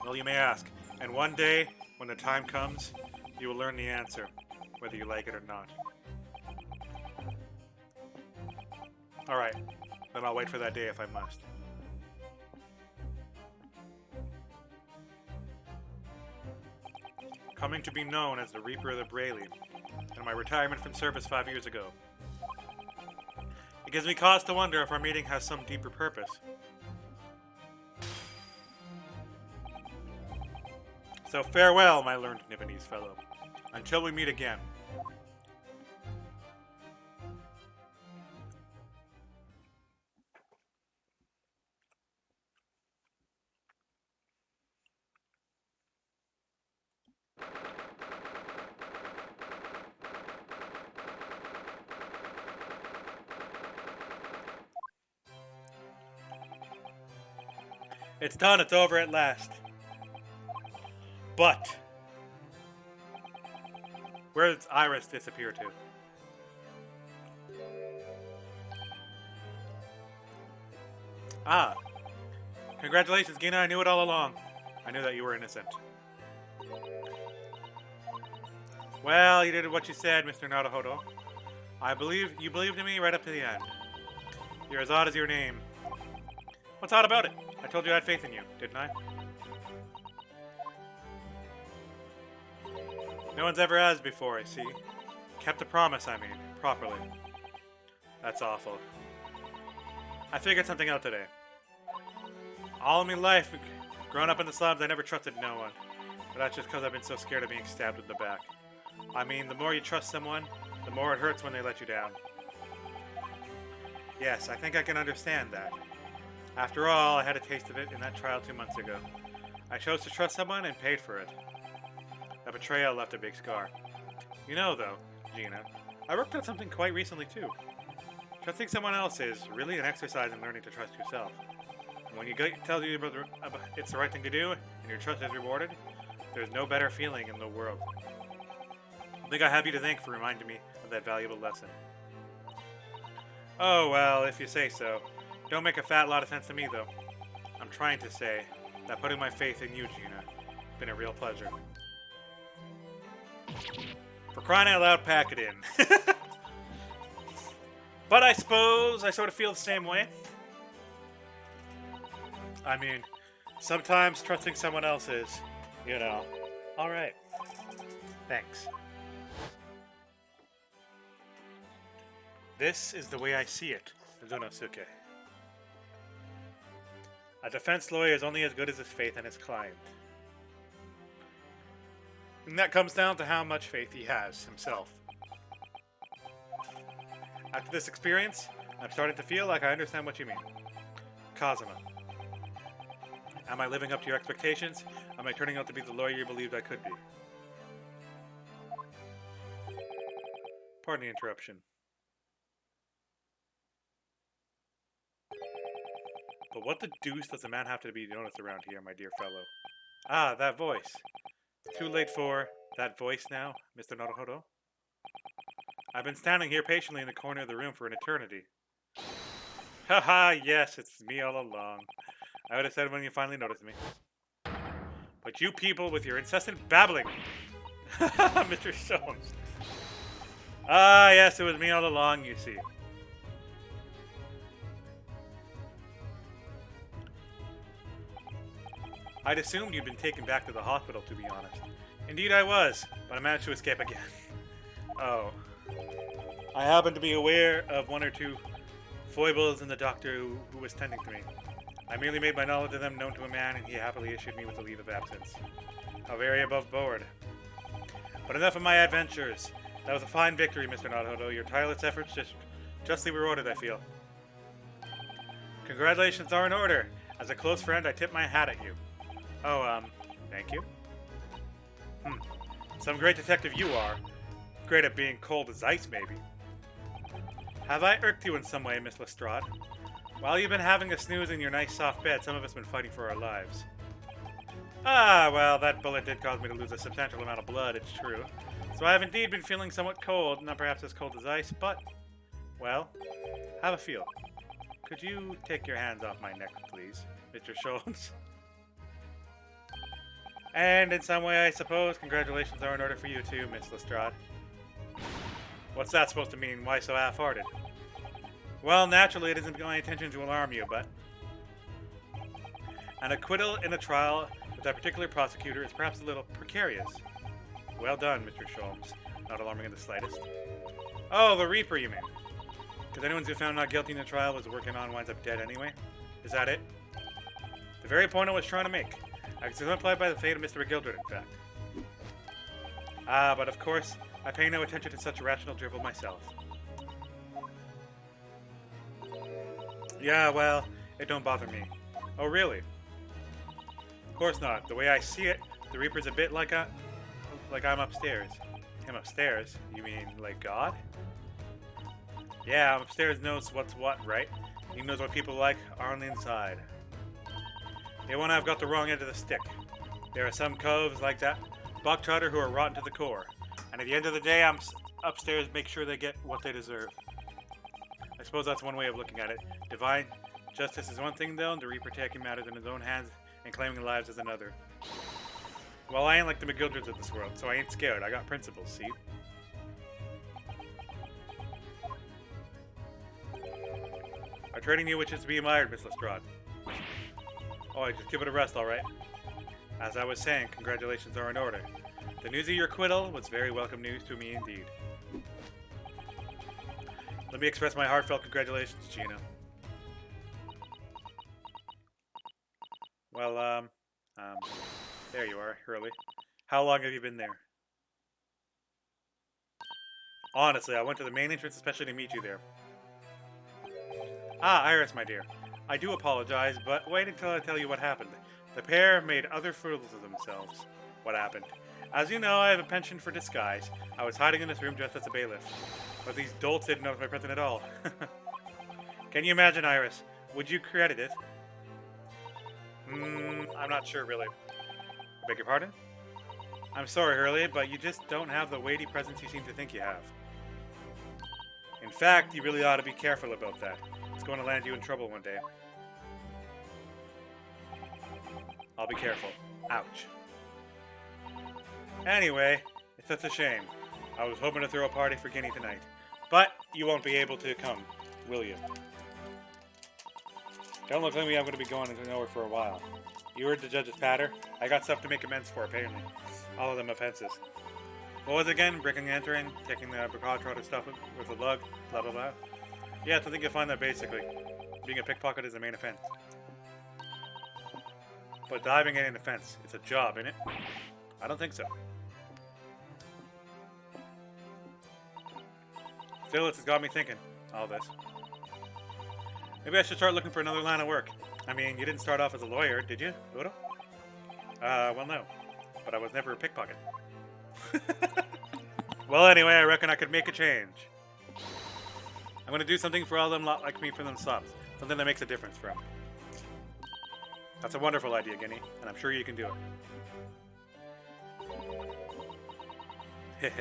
[SPEAKER 1] Well, you may ask, and one day, when the time comes, you will learn the answer, whether you like it or not. Alright, Then I'll wait for that day if I must. Coming to be known as the Reaper of the Brayley, and my retirement from service 5 years ago. It gives me cause to wonder if our meeting has some deeper purpose. So farewell, my learned Nibonese fellow, until we meet again. It's done, it's over at last. But where does Iris disappear to? Ah. Congratulations, Gina, I knew it all along. I knew that you were innocent. Well, you did what you said, Mr. Naruhodo. I believe you believed in me right up to the end. You're as odd as your name. What's odd about it? I told you I had faith in you, didn't I? No one's ever has before, I see. Kept a promise, I mean, properly. That's awful. I figured something out today. All of my life, growing up in the slums, I never trusted no one. But that's just because I've been so scared of being stabbed in the back. I mean, the more you trust someone, the more it hurts when they let you down. Yes, I think I can understand that. After all, I had a taste of it in that trial 2 months ago. I chose to trust someone and paid for it. That betrayal left a big scar. You know, though, Gina, I worked on something quite recently, too. Trusting someone else is really an exercise in learning to trust yourself. And when you tell you it's the right thing to do, and your trust is rewarded, there's no better feeling in the world. I think I have you to thank for reminding me of that valuable lesson. Oh, well, if you say so. Don't make a fat lot of sense to me, though. I'm trying to say that putting my faith in you, Gina, has been a real pleasure. For crying out loud, pack it in. But I suppose I sort of feel the same way. I mean, sometimes trusting someone else is, you know, alright. Thanks. This is the way I see it, Zunosuke. A defense lawyer is only as good as his faith in his client. And that comes down to how much faith he has himself. After this experience, I'm starting to feel like I understand what you mean. Kazuma. Am I living up to your expectations? Am I turning out to be the lawyer you believed I could be? Pardon the interruption. But what the deuce does a man have to be noticed around here, my dear fellow? Ah, that voice. Too late for that voice now, Mr. Naruhodo? I've been standing here patiently in the corner of the room for an eternity. Haha, yes, it's me all along. I would have said when you finally noticed me. But you people with your incessant babbling. Mr. Soames. Ah, yes, it was me all along, you see. I'd assumed you'd been taken back to the hospital, to be honest. Indeed I was, but I managed to escape again. Oh. I happened to be aware of one or two foibles in the doctor who was tending to me. I merely made my knowledge of them known to a man, and he happily issued me with a leave of absence. How very above board. But enough of my adventures. That was a fine victory, Mr. Naruhodo. Your tireless efforts justly rewarded, I feel. Congratulations are in order. As a close friend, I tip my hat at you. Oh, thank you. Some great detective you are. Great at being cold as ice, maybe. Have I irked you in some way, Miss Lestrade? While you've been having a snooze in your nice soft bed, some of us have been fighting for our lives. Ah, well, that bullet did cause me to lose a substantial amount of blood, it's true. So I have indeed been feeling somewhat cold, not perhaps as cold as ice, but, well, have a feel. Could you take your hands off my neck, please, Mr. Schultz? And in some way, I suppose, congratulations are in order for you too, Miss Lestrade. What's that supposed to mean? Why so half-hearted? Well, naturally, it isn't my intention to alarm you, but an acquittal in a trial with that particular prosecutor is perhaps a little precarious. Well done, Mr. Sholmes. Not alarming in the slightest. Oh, the Reaper, you mean? Because anyone who's found not guilty in the trial was working on winds up dead anyway? Is that it? The very point I was trying to make. I was implied by the fate of Mr. McGildred, in fact. Ah, but of course, I pay no attention to such irrational drivel myself. Yeah, well, it don't bother me. Oh, really? Of course not. The way I see it, the Reaper's a bit like I'm upstairs. Him upstairs? You mean like God? Yeah, upstairs knows what's what, right? He knows what people like are on the inside. You won't have got the wrong end of the stick. There are some coves like that, bog-trotter, who are rotten to the core. And at the end of the day, I'm upstairs make sure they get what they deserve. I suppose that's one way of looking at it. Divine justice is one thing, though, and the Reaper taking matters in his own hands and claiming lives is another. Well, I ain't like the McGildreds of this world, so I ain't scared. I got principles, see? Our trading you which is to be admired, Miss Lestrade. Oh, just give it a rest, alright? As I was saying, congratulations are in order. The news of your acquittal was very welcome news to me indeed. Let me express my heartfelt congratulations, Gina. Well, there you are, Hurley. How long have you been there? Honestly, I went to the main entrance especially to meet you there. Ah, Iris, my dear. I do apologize, but wait until I tell you what happened. The pair made other fools of themselves. What happened? As you know, I have a penchant for disguise. I was hiding in this room just as a bailiff. But these dolts didn't notice my presence at all. Can you imagine, Iris? Would you credit it? I'm not sure, really. I beg your pardon? I'm sorry, Hurley, but you just don't have the weighty presence you seem to think you have. In fact, you really ought to be careful about that. It's going to land you in trouble one day. I'll be careful. Ouch. Anyway, it's such a shame. I was hoping to throw a party for Guinea tonight. But you won't be able to come, will you? Don't look like me, I'm going to be going into nowhere for a while. You heard the judge's patter? I got stuff to make amends for, apparently. All of them offenses. What was it again? Breaking and entering, taking the bog-trotter stuff with a lug, blah blah blah. Yeah, I think you'll find that basically. Being a pickpocket is the main offense. But diving ain't an offense. It's a job, innit? I don't think so. Still, it's got me thinking, all this. Maybe I should start looking for another line of work. I mean, you didn't start off as a lawyer, did you, Udo? Well, no. But I was never a pickpocket. Well, anyway, I reckon I could make a change. I'm gonna do something for all them lot like me for themselves. Something that makes a difference for them. That's a wonderful idea, Guinea, and I'm sure you can do it.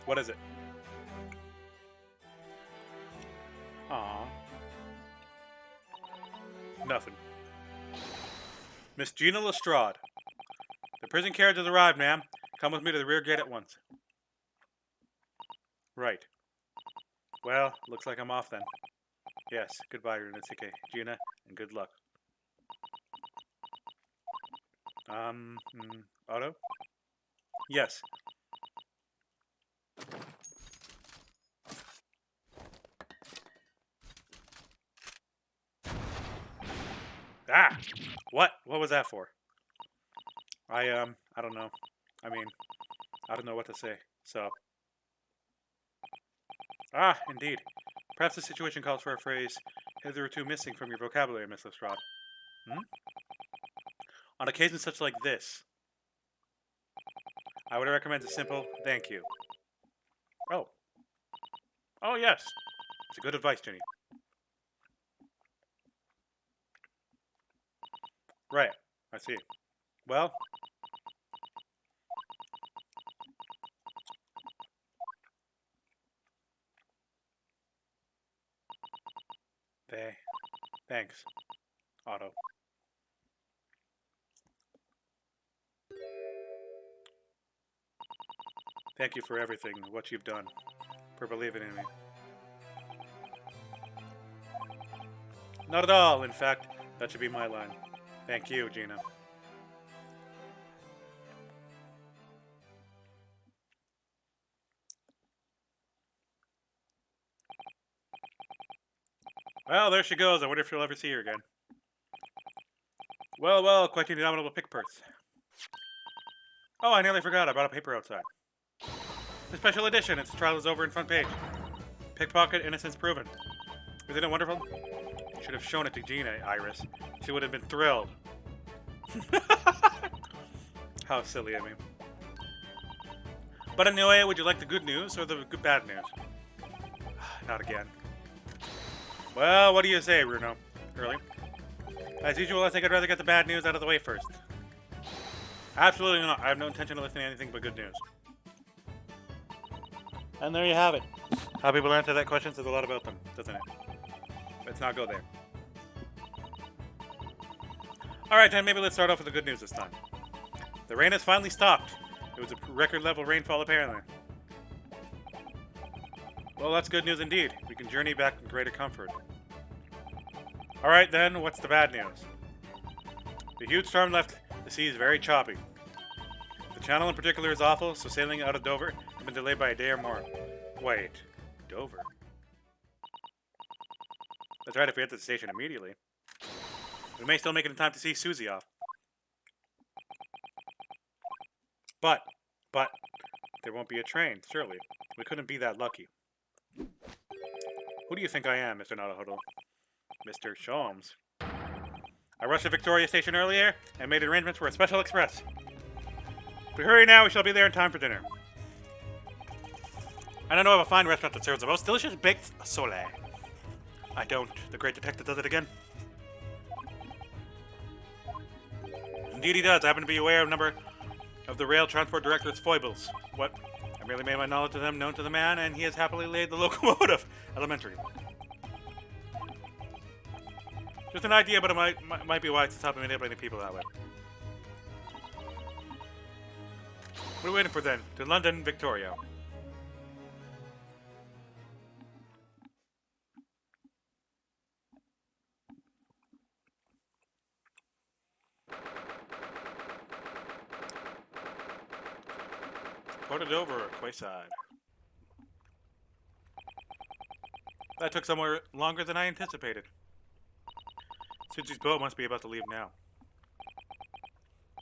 [SPEAKER 1] What is it? Aww. Nothing. Miss Gina Lestrade. The prison carriage has arrived, ma'am. Come with me to the rear gate at once. Right. Well, looks like I'm off then. Yes, goodbye, Runatsuke, Gina, and good luck. Otto? Yes. Ah! What? What was that for? I don't know. I mean, I don't know what to say, so... Ah, indeed. Perhaps the situation calls for a phrase hitherto missing from your vocabulary, Miss Lestrade. Hmm? On occasions such like this, I would recommend a simple thank you. Oh. Oh, yes. It's a good advice, Jenny. Right. I see. Well... Thanks, Otto. Thank you for everything, what you've done, for believing in me. Not at all. In fact, that should be my line. Thank you, Gina. Well, there she goes. I wonder if you'll ever see her again. Well, well, quite the indomitable pickpurse. Oh, I nearly forgot. I brought a paper outside. The special edition. Its trial is over in front page. Pickpocket innocence proven. Isn't it wonderful? You should have shown it to Gina, Iris. She would have been thrilled. How silly of me. But anyway, would you like the good news or the bad news? Not again. Well, what do you say, Bruno? Early? As usual, I think I'd rather get the bad news out of the way first. Absolutely not. I have no intention of listening to anything but good news. And there you have it. How people answer that question says a lot about them, doesn't it? Let's not go there. Alright, then maybe let's start off with the good news this time. The rain has finally stopped. It was a record-level rainfall, apparently. Well, that's good news indeed. We can journey back in greater comfort. Alright then, what's the bad news? The huge storm left the seas very choppy. The channel in particular is awful, so sailing out of Dover has been delayed by a day or more. Wait, Dover? That's right, if we head to the station immediately. We may still make it in time to see Susie off. But, there won't be a train, surely. We couldn't be that lucky. Who do you think I am, Mr. Naruhodo? Mr. Sholmes. I rushed to Victoria Station earlier and made arrangements for a special express. If we hurry now, we shall be there in time for dinner. And I know of a fine restaurant that serves the most delicious baked sole. I don't. The great detective does it again. Indeed he does. I happen to be aware of a number of the rail transport director's foibles. What? I merely made my knowledge of them known to the man, and he has happily laid the locomotive. Elementary. Just an idea, but it might be wise to stop manipulating people that way. What are we waiting for then? To London, Victoria. Ported over, Case5. That took somewhere longer than I anticipated. Susie's boat must be about to leave now.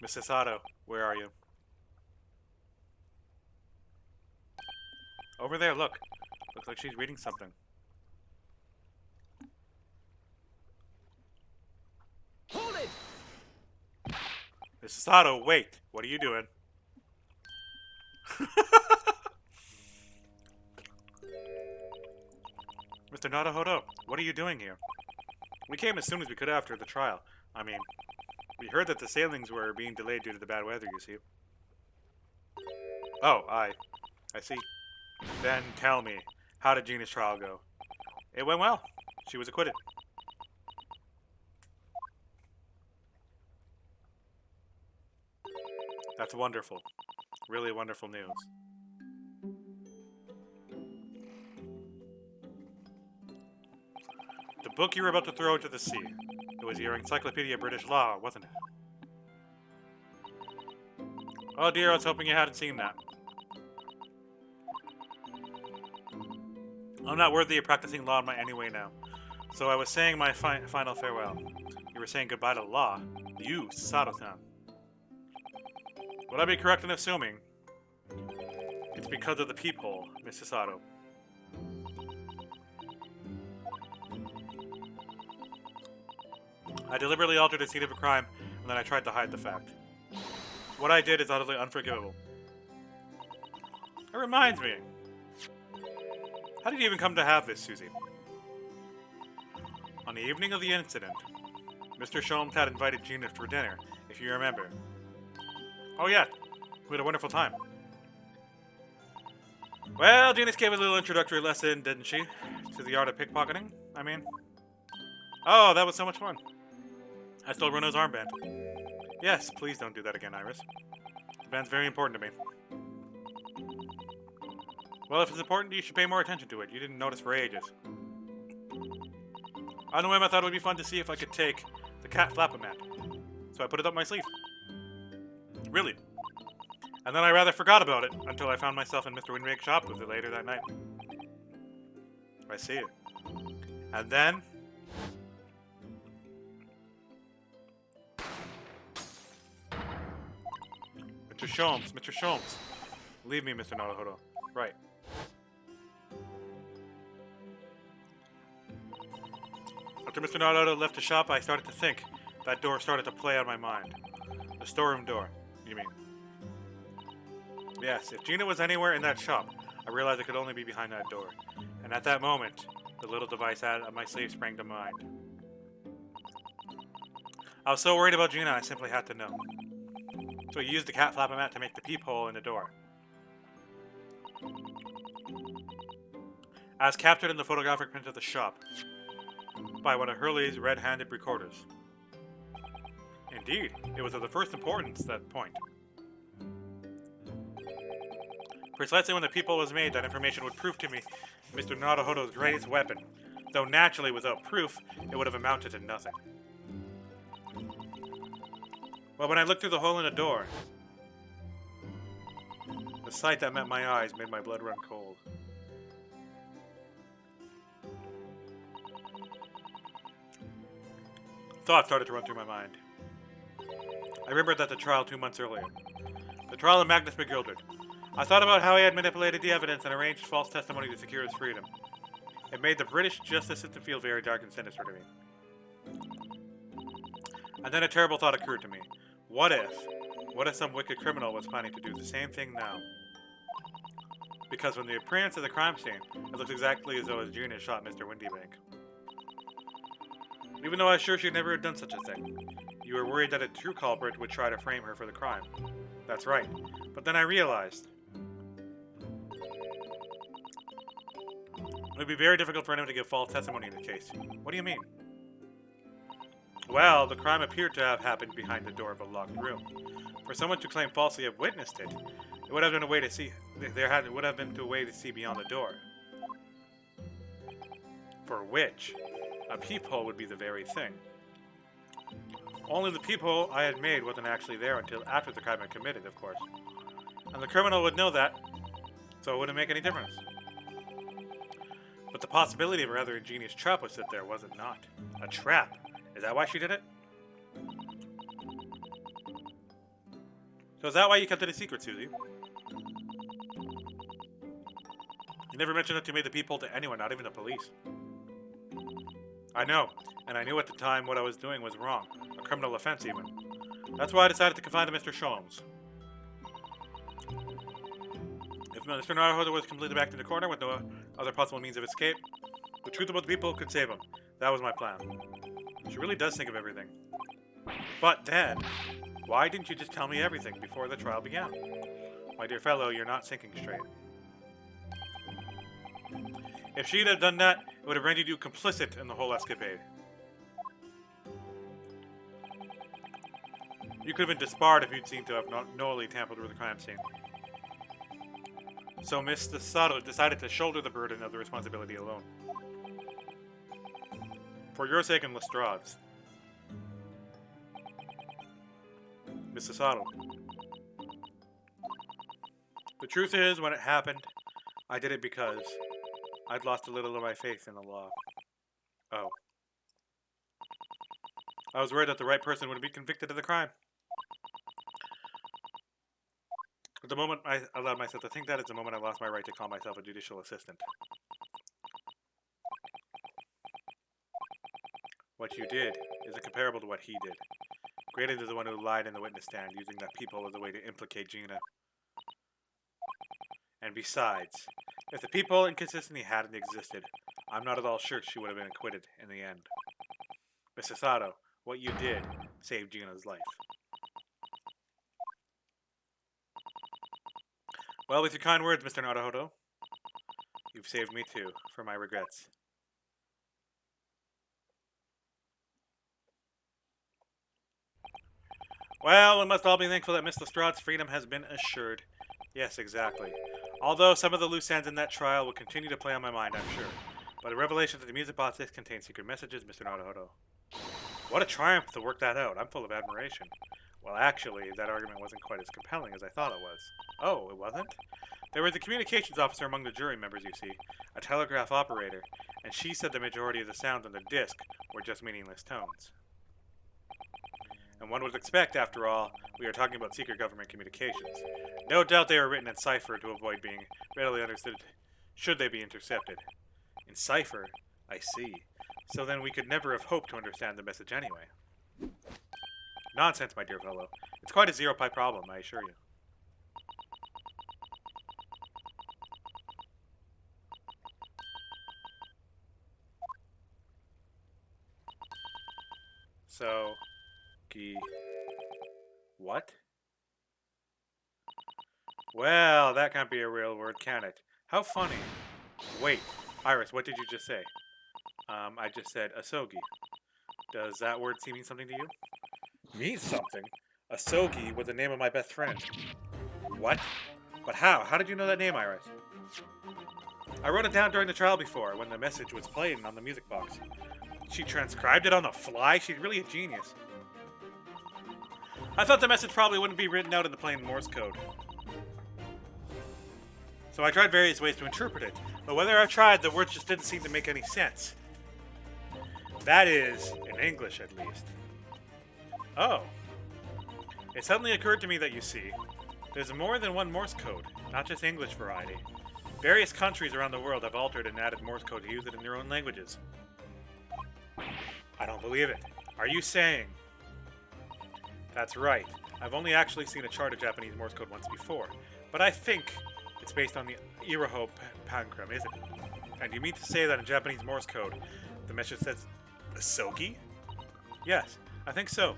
[SPEAKER 1] Miss Sato, where are you? Over there, look. Looks like she's reading something.
[SPEAKER 4] Hold it!
[SPEAKER 1] Miss Sato, wait! What are you doing? Mr. Naruhodo, what are you doing here? We came as soon as we could after the trial. I mean, we heard that the sailings were being delayed due to the bad weather, you see. Oh, I see. Then tell me, how did Gina's trial go? It went well. She was acquitted. That's wonderful. Really wonderful news. The book you were about to throw into the sea. It was your Encyclopedia British Law, wasn't it? Oh dear, I was hoping you hadn't seen that. I'm not worthy of practicing law in my any way now. So I was saying my final farewell. You were saying goodbye to law. You, Sato-san. Would I be correct in assuming it's because of the peephole, Mr. Sato? I deliberately altered the scene of a crime, and then I tried to hide the fact. What I did is utterly unforgivable. It reminds me. How did you even come to have this, Susie? On the evening of the incident, Mr. Sholmes had invited Gina for dinner, if you remember. Oh yeah, we had a wonderful time. Well, Gina gave a little introductory lesson, didn't she? To the art of pickpocketing, I mean. Oh, that was so much fun. I stole Renault's armband. Yes, please don't do that again, Iris. The band's very important to me. Well, if it's important, you should pay more attention to it. You didn't notice for ages. On a whim, I thought it would be fun to see if I could take the cat flap-a-mat. So I put it up my sleeve. Really. And then I rather forgot about it until I found myself in Mr. Windbake's shop with it later that night. I see it. And then... Mr. Sholmes, Mr. Sholmes. Leave me, Mr. Naruhodo. Right. After Mr. Naruhodo left the shop, I started to think. That door started to play on my mind. The storeroom door, you mean? Yes, if Gina was anywhere in that shop, I realized it could only be behind that door. And at that moment, the little device on my sleeve sprang to mind. I was so worried about Gina, I simply had to know. So I used the cat flap-a-mat to make the peephole in the door. As captured in the photographic print of the shop by one of Hurley's red-handed recorders. Indeed, it was of the first importance at that point. Precisely when the peephole was made, that information would prove to me Mr. Naruhodo's greatest weapon. Though naturally, without proof, it would have amounted to nothing. Well, when I looked through the hole in the door, the sight that met my eyes made my blood run cold. Thoughts started to run through my mind. I remembered that the trial 2 months earlier. The trial of Magnus McGildred. I thought about how he had manipulated the evidence and arranged false testimony to secure his freedom. It made the British justice system feel very dark and sinister to me. And then a terrible thought occurred to me. What if some wicked criminal was planning to do the same thing now? Because when the appearance of the crime scene, it looks exactly as though Gina shot Mr. Windybank. Even though I was sure she'd never have done such a thing. You were worried that a true culprit would try to frame her for the crime. That's right. But then I realized it would be very difficult for anyone to give false testimony in the case. What do you mean? Well, the crime appeared to have happened behind the door of a locked room. For someone to claim falsely have witnessed it, it would have been a way to see. Would have been a way to see beyond the door. For which, a peephole would be the very thing. Only the peephole I had made wasn't actually there until after the crime had committed, of course. And the criminal would know that, so it wouldn't make any difference. But the possibility of a rather ingenious trap was set there, was it not? A trap? Is that why she did it? So is that why you kept it a secret, Susie? You never mentioned that you made the peephole to anyone, not even the police. I know, and I knew at the time what I was doing was wrong. A criminal offense, even. That's why I decided to confide to Mr. Sholmes. If Mr. Naruhodo was completely backed in the corner with no other possible means of escape, the truth about the people could save him. That was my plan. She really does think of everything. But then, why didn't you just tell me everything before the trial began? My dear fellow, you're not thinking straight. If she'd have done that, it would have rendered you complicit in the whole escapade. You could have been disbarred if you'd seemed to have not knowingly tampered with the crime scene. So Mr. Sato decided to shoulder the burden of the responsibility alone. For your sake and Lestrade's. Mr. Sato. The truth is, when it happened, I did it because I'd lost a little of my faith in the law. Oh. I was worried that the right person would be convicted of the crime. At the moment I allowed myself to think that is the moment I lost my right to call myself a judicial assistant. What you did isn't comparable to what he did. Granted is the one who lied in the witness stand, using that peephole as a way to implicate Gina. And besides, if the peephole inconsistency hadn't existed, I'm not at all sure she would have been acquitted in the end. Mr. Sato, what you did saved Gina's life. Well, with your kind words, Mr. Naruhodo, you've saved me too, for my regrets. Well, we must all be thankful that Miss Lestrade's freedom has been assured. Yes, exactly. Although some of the loose ends in that trial will continue to play on my mind, I'm sure. But a revelation that the music box disc contains secret messages, Mr. Naruto. What a triumph to work that out. I'm full of admiration. Well, actually, that argument wasn't quite as compelling as I thought it was. Oh, it wasn't? There was a communications officer among the jury members, you see, a telegraph operator, and she said the majority of the sounds on the disc were just meaningless tones. And one would expect, after all, we are talking about secret government communications. No doubt they are written in cipher to avoid being readily understood should they be intercepted. In cipher? I see. So then we could never have hoped to understand the message anyway. Nonsense, my dear fellow. It's quite a zero-pi problem, I assure you. So, what? Well, that can't be a real word, can it? How funny. Wait, Iris, what did you just say? I just said asogi. Does that word mean something to you? Means something? Asogi was the name of my best friend. What? But how? How did you know that name, Iris? I wrote it down during the trial before, when the message was playing on the music box. She transcribed it on the fly? She's really a genius. I thought the message probably wouldn't be written out in the plain Morse code. So I tried various ways to interpret it, but whether I tried, the words just didn't seem to make any sense. That is, in English at least. Oh. It suddenly occurred to me that, you see, there's more than one Morse code, not just English variety. Various countries around the world have altered and added Morse code to use it in their own languages. I don't believe it. Are you saying? That's right. I've only actually seen a chart of Japanese Morse code once before, but I think it's based on the Iraho Pangram, isn't it? And you mean to say that in Japanese Morse code, the message says asogi? Yes, I think so.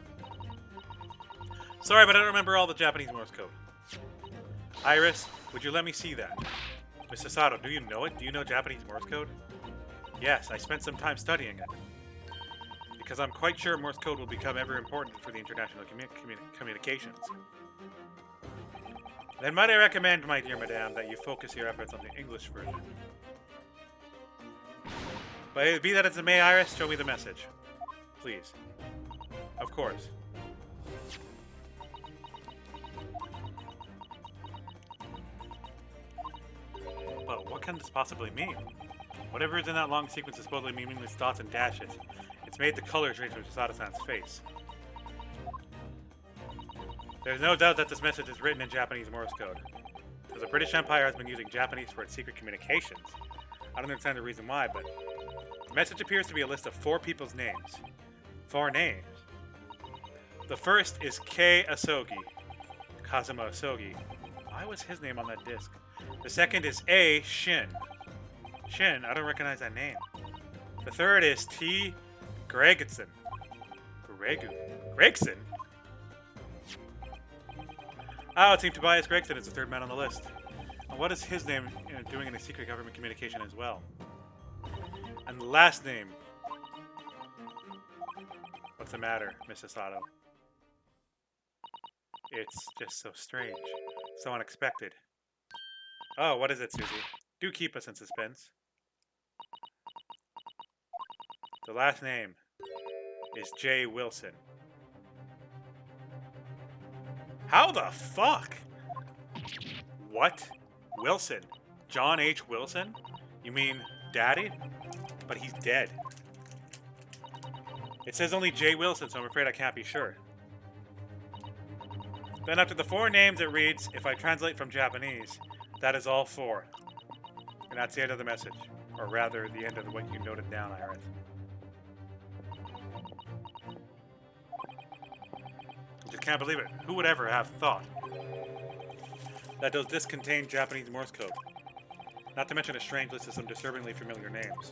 [SPEAKER 1] Sorry, but I don't remember all the Japanese Morse code. Iris, would you let me see that? Mr. Sato, do you know it? Do you know Japanese Morse code? Yes, I spent some time studying it. Because I'm quite sure Morse code will become ever important for the international communications. Then might I recommend, my dear madame, that you focus your efforts on the English version. But be that as it may, Iris, show me the message. Please. Of course. But what can this possibly mean? Whatever is in that long sequence of supposedly meaningless dots and dashes, it's made the colors range from Chisada-san's face. There's no doubt that this message is written in Japanese Morse code. Because the British Empire has been using Japanese for its secret communications. I don't understand the reason why, but the message appears to be a list of 4 people's names. 4 names. The first is Kei Asogi. Kazuma Asogi. Why was his name on that disc? The second is A. Shin. Shin? I don't recognize that name. The third is T. Gregson. Gregson? Oh, it seemed Tobias Gregson is the third man on the list. And what is his name doing in a secret government communication as well? And the last name. What's the matter, Mrs. Sato? It's just so strange. So unexpected. Oh, what is it, Susie? Do keep us in suspense. The last name is J. Wilson. How the fuck? What? Wilson? John H. Wilson? You mean Daddy? But he's dead. It says only J. Wilson, so I'm afraid I can't be sure. Then after the 4 names it reads, if I translate from Japanese, that is all 4. And that's the end of the message. Or rather, the end of what you noted down, Iris. I just can't believe it. Who would ever have thought that those discs contain Japanese Morse code? Not to mention a strange list of some disturbingly familiar names.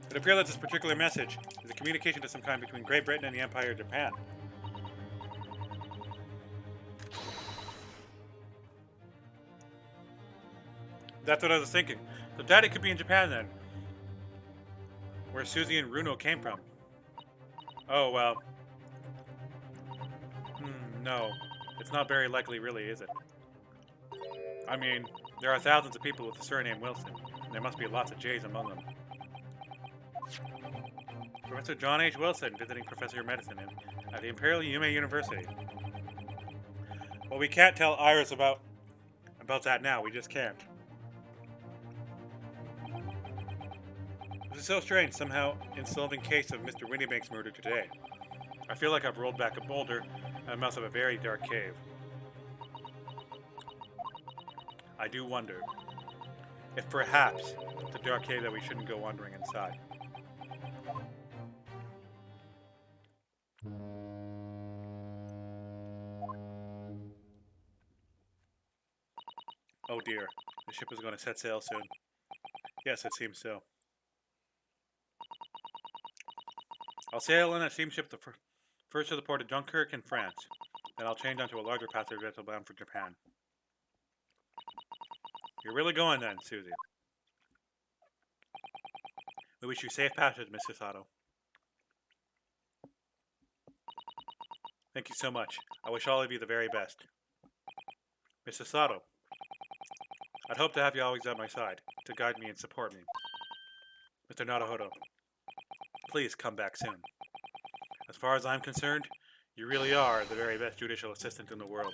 [SPEAKER 1] It appears that this particular message is a communication of some kind between Great Britain and the Empire of Japan. That's what I was thinking. So Daddy could be in Japan then. Where Susie and Runo came from. Oh, well. No. It's not very likely, really, is it? I mean, there are thousands of people with the surname Wilson. There must be lots of J's among them. Professor John H. Wilson, visiting professor of medicine at the Imperial Yume University. Well, we can't tell Iris about that now. We just can't. This is so strange, somehow in solving case of Mr. Windybank's murder today. I feel like I've rolled back a boulder in the mouth of a very dark cave. I do wonder if perhaps it's a dark cave that we shouldn't go wandering inside. Oh dear, the ship is going to set sail soon. Yes, it seems so. I'll sail in a steamship first to the port of Dunkirk in France. Then I'll change onto a larger passenger vessel bound for Japan. You're really going then, Susie. We wish you safe passage, Mr. Sato. Thank you so much. I wish all of you the very best. Mr. Sato, I'd hope to have you always at my side, to guide me and support me. Mr. Naruhodo, please come back soon. As far as I'm concerned, you really are the very best judicial assistant in the world.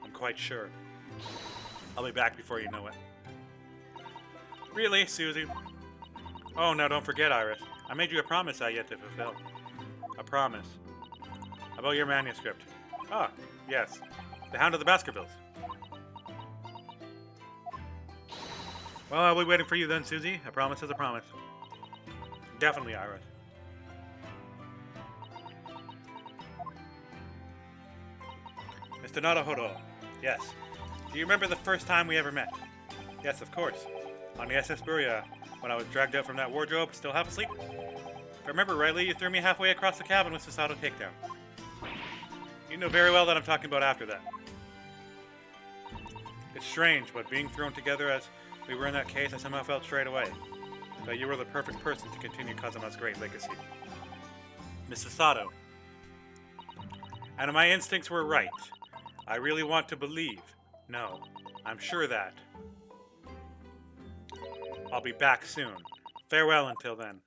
[SPEAKER 1] I'm quite sure. I'll be back before you know it. Really, Susie? Oh, now don't forget, Iris. I made you a promise I yet to fulfill. A promise. About your manuscript. Ah, yes. The Hound of the Baskervilles. Well, I'll be waiting for you then, Susie. A promise is a promise. Definitely, Iris. Mr. Naruhodo. Yes. Do you remember the first time we ever met? Yes, of course. On the SS Buria, when I was dragged out from that wardrobe, still half asleep. If I remember rightly, you threw me halfway across the cabin with Susato takedown. You know very well that I'm talking about after that. It's strange, but being thrown together as we were in that case, I somehow felt straight away that you were the perfect person to continue Kazuma's great legacy. Mrs. Sato. And my instincts were right. I really want to believe. No, I'm sure that. I'll be back soon. Farewell until then.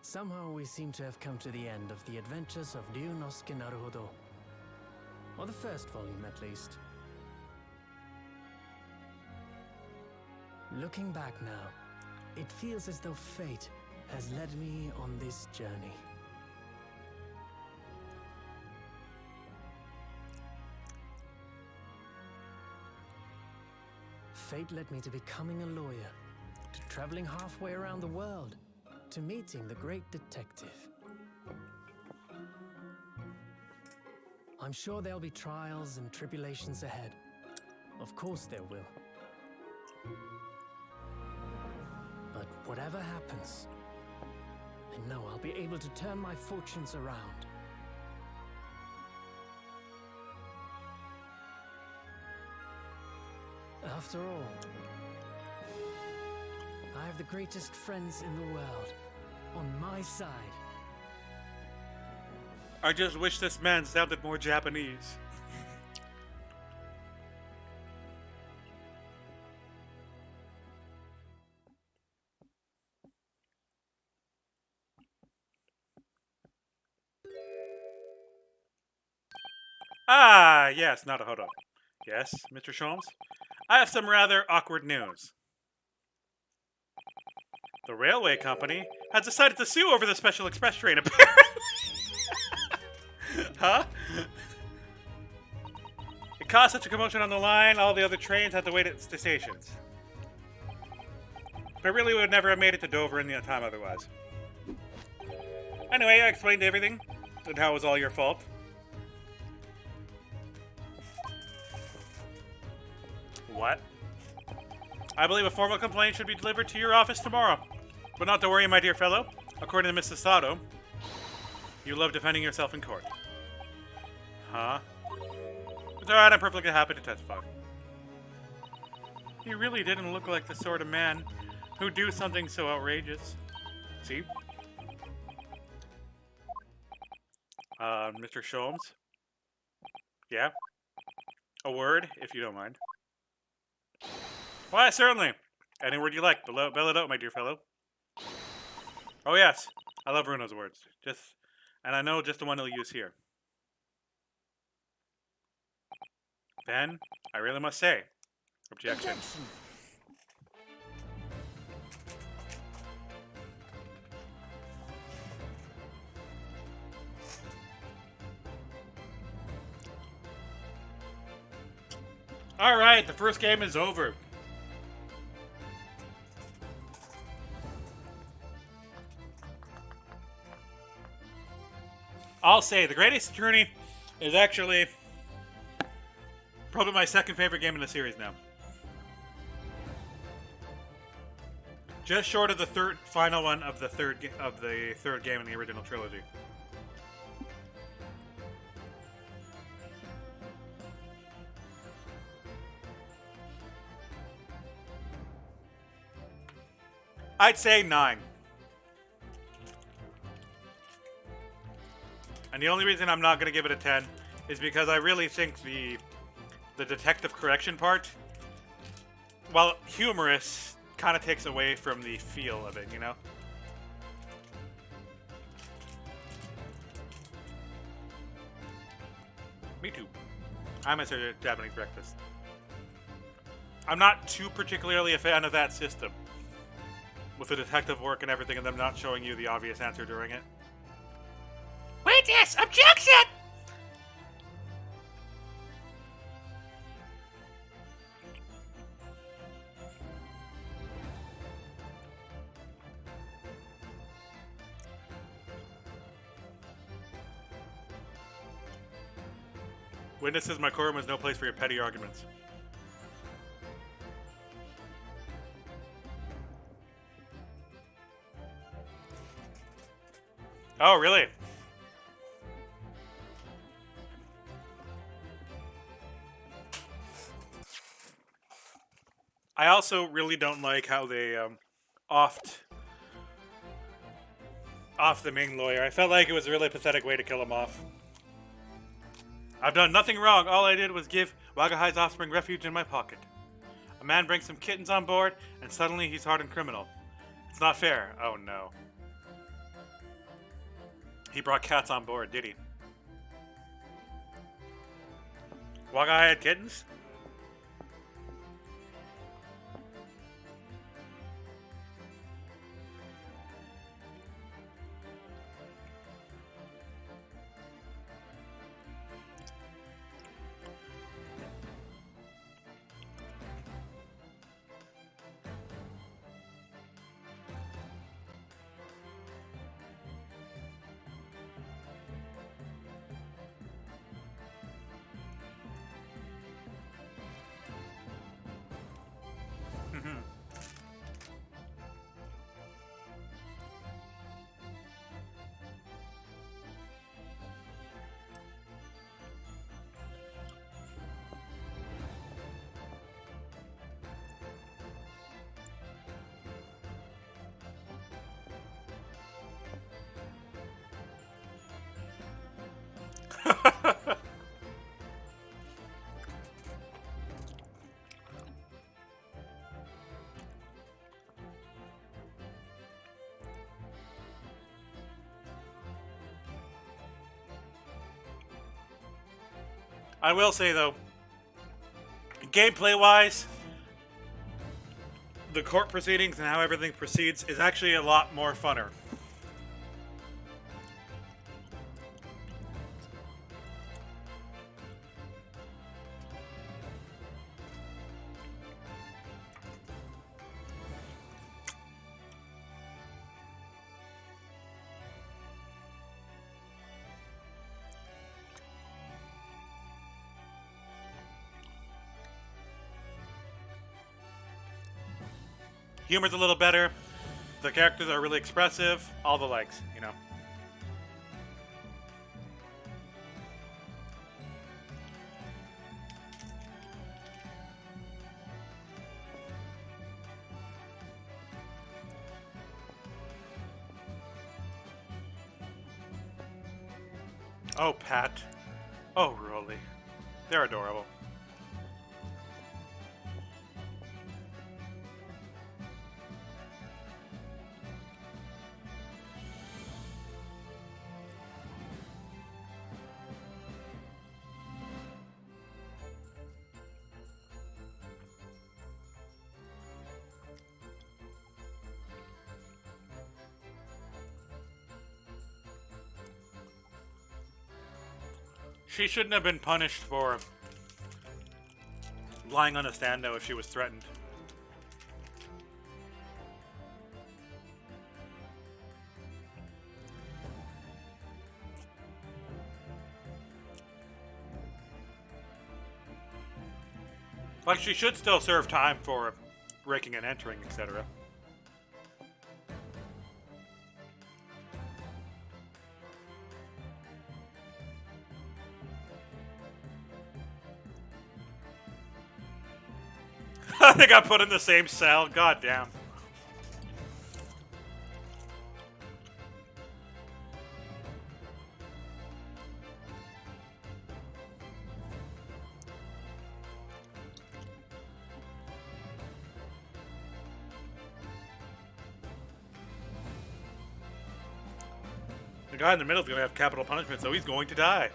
[SPEAKER 5] Somehow we seem to have come to the end of the adventures of Ryunosuke Naruhodo. Or the first volume, at least. Looking back now, it feels as though fate has led me on this journey. Fate led me to becoming a lawyer, to traveling halfway around the world, to meeting the great detective. I'm sure there'll be trials and tribulations ahead. Of course there will. But whatever happens, I know I'll be able to turn my fortunes around. After all, I have the greatest friends in the world on my side.
[SPEAKER 1] I just wish this man sounded more Japanese. Ah, yes, Naruhodo. Yes, Mr. Sholmes? I have some rather awkward news. The railway company has decided to sue over the Special Express train, apparently. Huh? It caused such a commotion on the line, all the other trains had to wait at the stations. But really would never have made it to Dover in the time otherwise. Anyway, I explained everything, and how it was all your fault. What? I believe a formal complaint should be delivered to your office tomorrow. But not to worry, my dear fellow. According to Mrs. Sato, you love defending yourself in court. Huh? It's alright, I'm perfectly happy to testify. He really didn't look like the sort of man who'd do something so outrageous. See? Mr. Sholmes? Yeah? A word, if you don't mind. Why, certainly. Any word you like. Bell it out, my dear fellow. Oh, yes. I love Bruno's words. And I know just the one he'll use here. Ben, I really must say. Objection. Alright, the first game is over. I'll say, the Greatest Attorney is actually probably my second favorite game in the series now. Just short of the final one of the third game in the original trilogy. I'd say 9. And the only reason I'm not going to give it a 10 is because I really think the detective correction part, while humorous, kind of takes away from the feel of it, you know? Me too. I miss a Japanese breakfast. I'm not too particularly a fan of that system. With the detective work and everything and them not showing you the obvious answer during it. Witness! Objection! Witnesses, my courtroom is no place for your petty arguments. Oh, really? I also really don't like how they offed the main lawyer. I felt like it was a really pathetic way to kill him off. I've done nothing wrong. All I did was give Wagahai's offspring refuge in my pocket. A man brings some kittens on board, and suddenly he's hardened criminal. It's not fair. Oh no. He brought cats on board, did he? Wagahai had kittens? I will say, though, gameplay-wise, the court proceedings and how everything proceeds is actually a lot more funner. Humor's a little better. The characters are really expressive. All the likes, you know. Oh, Pat. Oh, Rolly. They're adorable. She shouldn't have been punished for lying on a stand, though, if she was threatened. Like, she should still serve time for breaking and entering, etc. They got put in the same cell. God damn. The guy in the middle is going to have capital punishment, so he's going to die.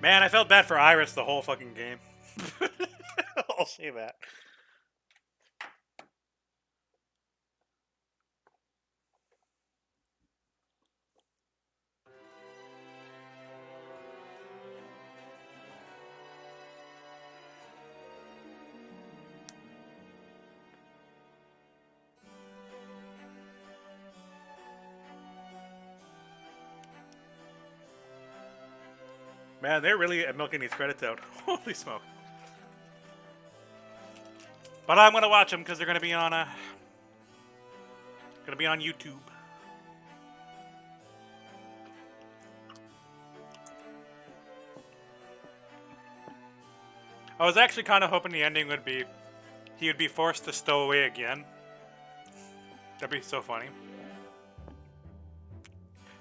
[SPEAKER 1] Man, I felt bad for Iris the whole fucking game. I'll say that. Man, they're really milking these credits out. Holy smoke. But I'm gonna watch them because they're gonna be on YouTube. I was actually kind of hoping the ending would be he would be forced to stow away again. That'd be so funny.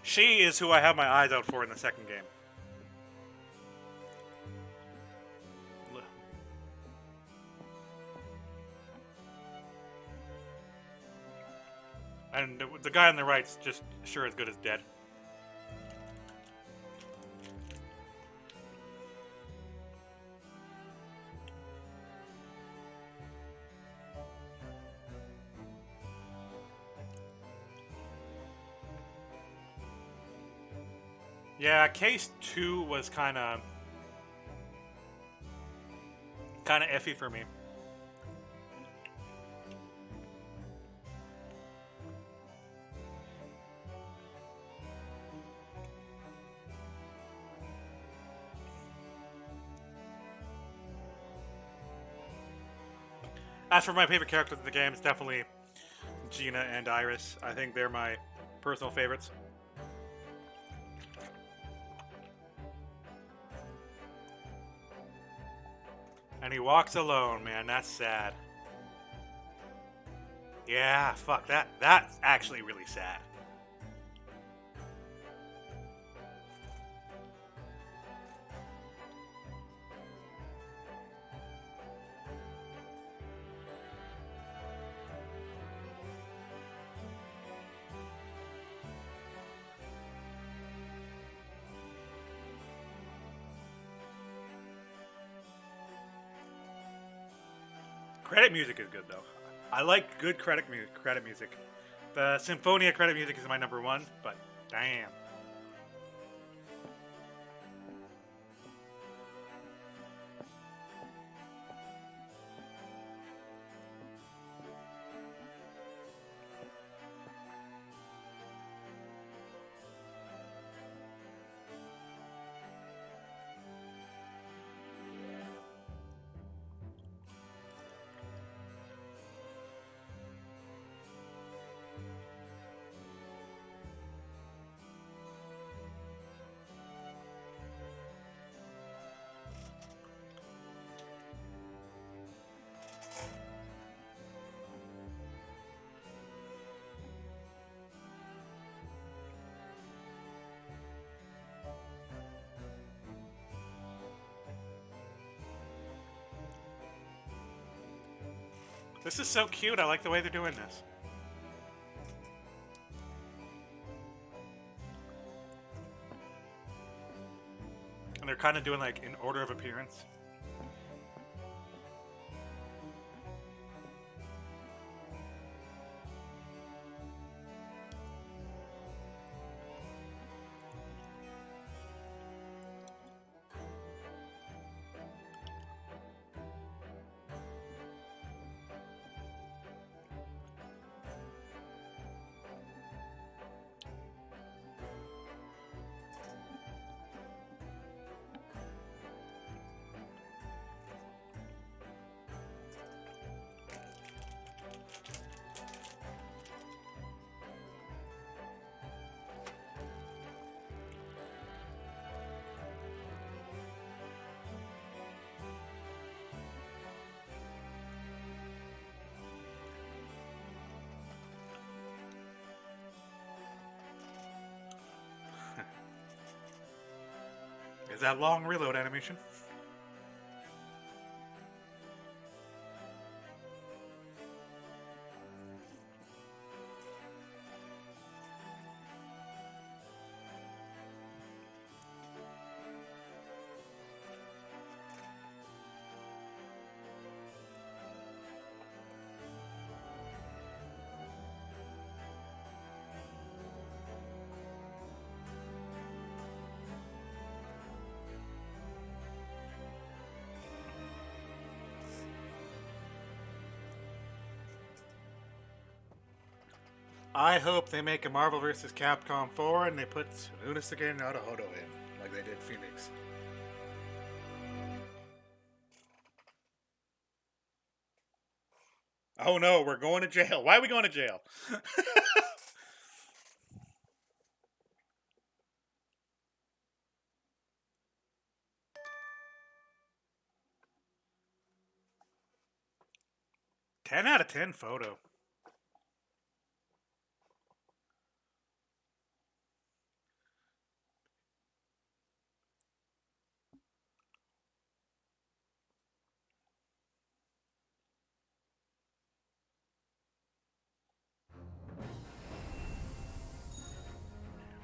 [SPEAKER 1] She is who I have my eyes out for in the second game. And the guy on the right's just sure as good as dead. Yeah, Case 2 was kind of iffy for me. As for my favorite characters in the game, it's definitely Gina and Iris. I think they're my personal favorites. And he walks alone, man. That's sad. Yeah, fuck that. That's actually really sad. Credit music is good though. I like good credit music. The Symphonia credit music is my number one, but damn. This is so cute. I like the way they're doing this. And they're kind of doing like in order of appearance. Is that long reload animation? I hope they make a Marvel vs. Capcom 4 and they put Unosuke Naruhodo in, like they did Phoenix. Oh no, we're going to jail. Why are we going to jail? 10 out of 10 photo.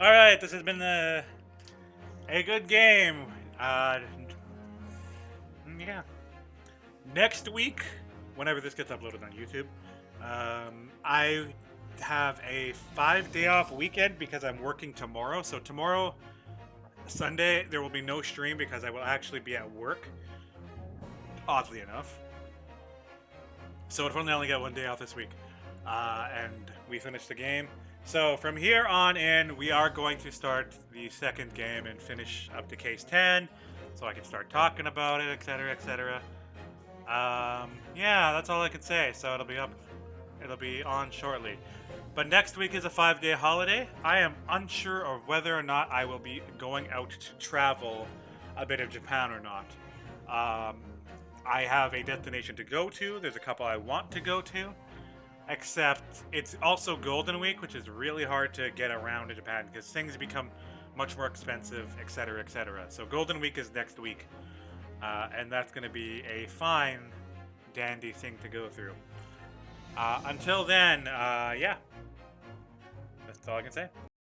[SPEAKER 1] Alright, this has been a good game. Yeah. Next week, whenever this gets uploaded on YouTube, I have a 5-day off weekend because I'm working tomorrow. So tomorrow, Sunday, there will be no stream because I will actually be at work, oddly enough. So if only get one day off this week. And we finished the game. So from here on in, we are going to start the second game and finish up to Case 10, so I can start talking about it, etc., etc. Yeah, that's all I can say. So it'll be on shortly. But next week is a 5-day holiday. I am unsure of whether or not I will be going out to travel a bit of Japan or not. I have a destination to go to. There's a couple I want to go to. Except it's also Golden Week, which is really hard to get around in Japan because things become much more expensive, etc., etc. So Golden Week is next week, and that's going to be a fine, dandy thing to go through. Until then, yeah, that's all I can say.